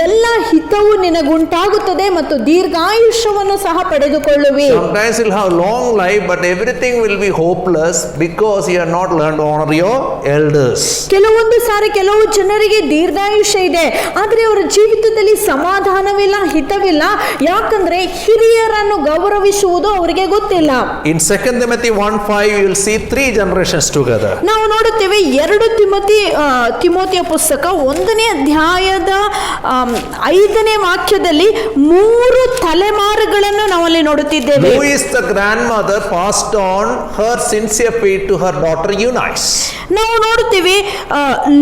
ಎಲ್ಲ ಹಿತವು ನಿನಗುಂಟಾಗುತ್ತದೆ ಮತ್ತು ದೀರ್ಘಾಯುಷ್ಯವನ್ನು ಸಹ ಪಡೆದುಕೊಳ್ಳುವಿ. Sometimes you'll have long life, but everything will be hopeless because you have not learned to honor your elders. ಕೆಲವೊಂದು ಸಾರಿ ಕೆಲವು ಜನರಿಗೆ ದೀರ್ಘಾಯುಷ್ಯ ಇದೆ, ಆದರೆ ಅವರ ಜೀವಿತದಲ್ಲಿ ಸಮಾಧಾನವಿಲ್ಲ, ಹಿತವಿಲ್ಲ. ಯಾಕಂದ್ರೆ ಹಿರಿಯರನ್ನು ಗೌರವಿಸುವುದು ಅವರಿಗೆ ಗೊತ್ತಿಲ್ಲ. In 2 Timothy 1:5 you will see 3 generations together. ನಾವು ನೋಡುತ್ತೇವೆ 2 ತಿಮೋತಿಯ ಪುಸ್ತಕ 1ನೇ ಅಧ್ಯಾಯದ 5ನೇ ವಾಕ್ಯದಲ್ಲಿ 3 ತಲೆಮಾರುಗಳನ್ನು ನಾವಲ್ಲಿ ನೋಡುತ್ತಿದ್ದೇವೆ. Who is the grandmother passed on her sincere faith to her daughter Eunice? ನಾವು ನೋಡುತ್ತೇವೆ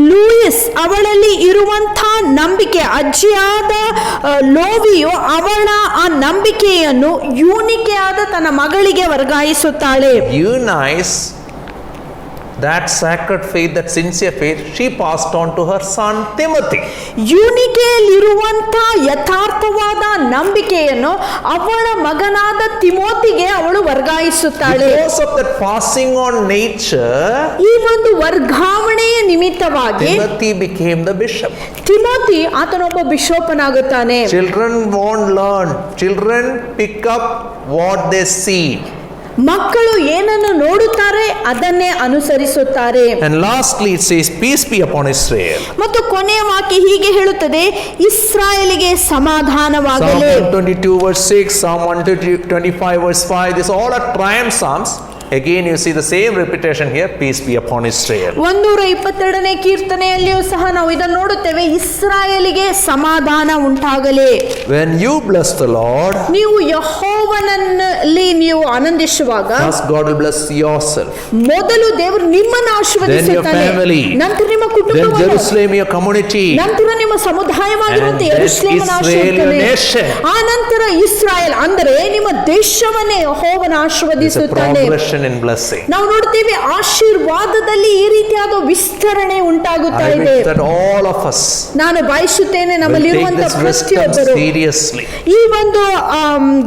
ಲೂಯಿಸ್ ಅವಳಲ್ಲಿ ಇರುವಂತಹ ನಂಬಿಕೆ, ಅಜ್ಜಿಯಾದ ಲೋವಿಯು ಅವಳ ಆ ನಂಬಿಕೆಯನ್ನು ಯೂನಿಕೆಯಾದ ತನ್ನ ಮಗಳಿಗೆ ವರ್ಗಾಯಿಸುತ್ತಾಳೆ. Eunice, that sacred faith, that sincere faith, she passed on to her son Timothy. ಯೂನಿಕೆಯಲ್ಲಿರುವಂತ ಯಥಾರ್ಥವಾದ ನಂಬಿಕೆಯನ್ನು ಅವಳ ಮಗನಾದ ತಿಮೋತಿಗೆ ಅವಳು ವರ್ಗಾಯಿಸುತ್ತಾಳೆ. Because of that passing on nature, ಈ ಒಂದು ವರ್ಗಾವಣೆಯ ನಿಮಿತ್ತವಾಗಿ Timothy became the bishop. Timothy ಆತನೊಬ್ಬ ಬಿಷೋಪನಾಗುತ್ತಾನೆ. Children won't learn. Children pick up what they see. ಮಕ್ಕಳು ಏನನ್ನು ನೋಡುತ್ತಾರೆ ಅದನ್ನೇ ಅನುಸರಿಸುತ್ತಾರೆ. And lastly it says, peace be upon Israel. ಮತ್ತು ಕೊನೆಯ ವಾಕ್ಯ ಹೀಗೆ ಹೇಳುತ್ತದೆ, ಇಸ್ರಾಯೇಲಿಗೆ ಸಮಾಧಾನವಾಗಲಿ. Psalm 122 verse 6, Psalm 125 verse 5, these all are triumph psalms. Again you see the same repetition here, peace be upon Israel. 122ನೇ ಕೀರ್ತನೆಯಲ್ಲಿಯೂ ಸಹ ನಾವು ಇದನ್ನು ನೋಡುತ್ತೇವೆ, ಇಸ್ರಾಯೇಲಿಗೆ ಸಮಾಧಾನ ಉಂಟಾಗಲಿ. When you bless the Lord, ನೀವು ಯೆಹೋವನಲ್ಲಿ ನೀವು ಆನಂದಿಸುವಾಗ first God will bless yourself, ಮೊದಲು ದೇವರು ನಿಮ್ಮನ್ನು then your ಆಶೀರ್ವದಿಸುತ್ತಾನೆ, family, ನಂತರ ನಿಮ್ಮ then ಕುಟುಂಬವನ್ನು, Jerusalem your community, ನಂತರ ನಿಮ್ಮ ಸಮುದಾಯವಾಗಿರುವಂತ and then ಯೆರೂಸಲೇಮನ್ನು Israel your ಆಶೀರ್ವದಿಸುತ್ತಾನೆ. nation. ಆ ನಂತರ ಇಸ್ರಾಯೇಲ್ ಅಂದರೆ ನಿಮ್ಮ ದೇಶವನ್ನೇ ಯೆಹೋವನ There's a ಆಶೀರ್ವದಿಸುತ್ತಾನೆ. progression in blessing. ನಾವು ನೋಡ್ತೀವಿ ಆಶೀರ್ವಾದದಲ್ಲಿ ಈ ರೀತಿಯಾದ ವಿಸ್ತರಣೆ ಉಂಟಾಗುತ್ತಾ I ಇದೆ. wish that all of us ನಾನು ಬಯಸುತ್ತೇನೆ will take ನಮ್ಮಲ್ಲಿರುವಂತಹ this wisdom ಪ್ರತಿಯೊಬ್ಬರು seriously. ಈ ಒಂದು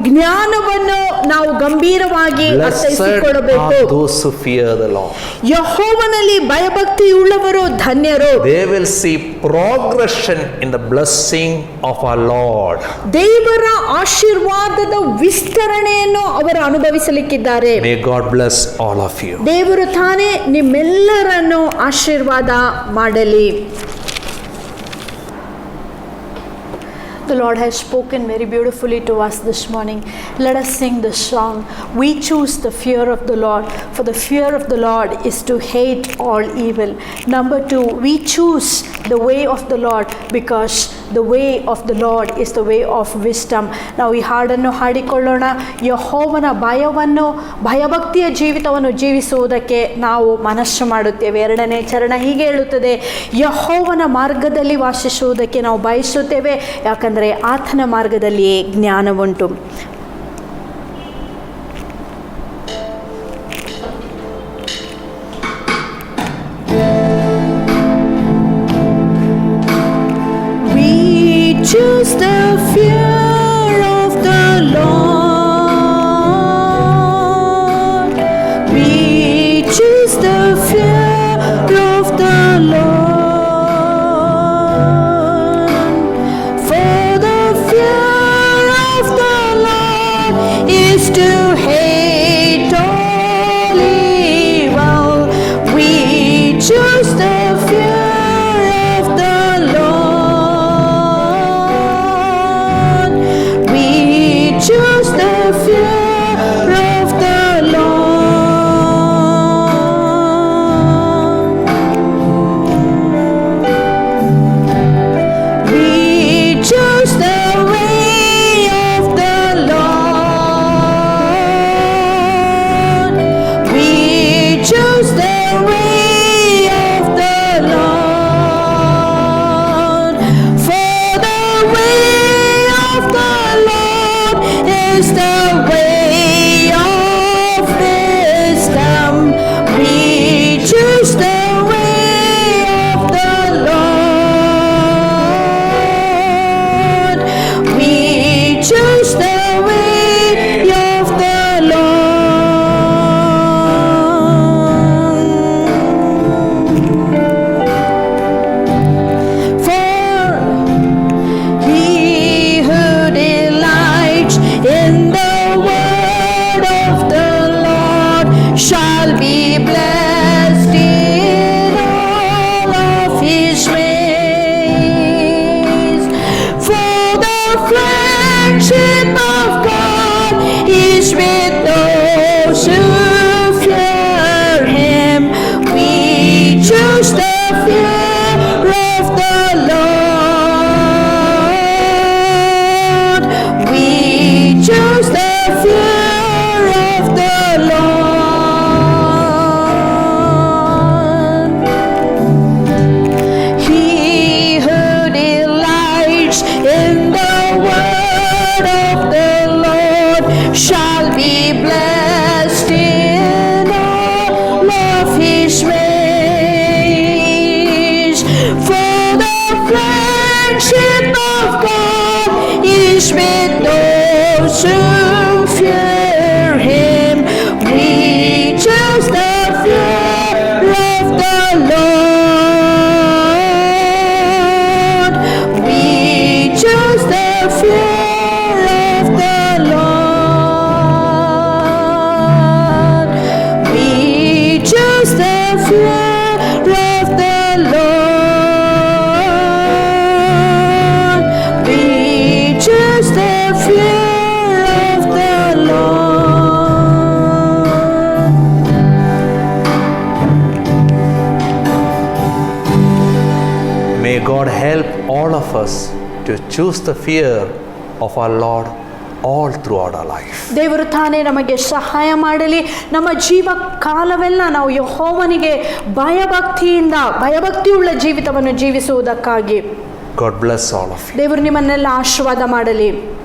ಜ್ಞಾನವನ್ನು ನಾವು ಗಂಭೀರವಾಗಿ Blessed ಅರ್ಥೈಸಿಕೊಳ್ಳಬೇಕು. are those who fear the Lord. ಯೆಹೋವನಲ್ಲಿ ಭಯಭಕ್ತಿಯುಳ್ಳವರು ಧನ್ಯರು. They will see progression in the blessing of our Lord. ದೇವರ ಆಶೀರ್ವಾದದ ವಿಸ್ತರಣೆಯನ್ನು ಅವರು ಅನುಭವಿಸಲಿಕ್ಕಿದ್ದಾರೆ. May God bless all of you. ದೇವರು ತಾನೇ ನಿಮ್ಮೆಲ್ಲರನ್ನು ಆಶೀರ್ವಾದ ಮಾಡಲಿ. The Lord has spoken very beautifully to us this morning. Let us sing this song. We choose the fear of the Lord, for the fear of the Lord is to hate all evil. Number 2, we choose the way of the Lord because the way of the Lord is the way of wisdom. ನಾವು ಈ ಹಾಡನ್ನು ಹಾಡಿಕೊಳ್ಳೋಣ. ಯೆಹೋವನ ಭಯಭಕ್ತಿಯ ಜೀವಿತವನ್ನು ಜೀವಿಸುವುದಕ್ಕೆ ನಾವು ಮನಸ್ಸು ಮಾಡುತ್ತೇವೆ. 2ನೇ ಚರಣ ಹೀಗೆ ಹೇಳುತ್ತದೆ, ಯೆಹೋವನ ಮಾರ್ಗದಲ್ಲಿ ವಾಸಿಸುವುದಕ್ಕೆ ನಾವು ಬಯಸುತ್ತೇವೆ, ಯಾಕಂದರೆ ಆತನ ಮಾರ್ಗದಲ್ಲಿಯೇ ಜ್ಞಾನವುಂಟು. We choose the fear of the Lord. We choose the fear of the Lord. For the fear of the Lord us to choose the fear of our Lord all throughout our life. ದೇವರು ತಾನೇ ನಮಗೆ ಸಹಾಯ ಮಾಡಲಿ. ನಮ್ಮ ಜೀವ ಕಾಲವೆಲ್ಲ ನಾವು ಯೆಹೋವನಿಗೆ ಭಯಭಕ್ತಿಯುಳ್ಳ ಜೀವಿತವನ್ನು ಜೀವಿಸುವುದಕ್ಕಾಗಿ. God bless all of you. ದೇವರು ನಿಮ್ಮನ್ನೆಲ್ಲ ಆಶೀರ್ವಾದ ಮಾಡಲಿ.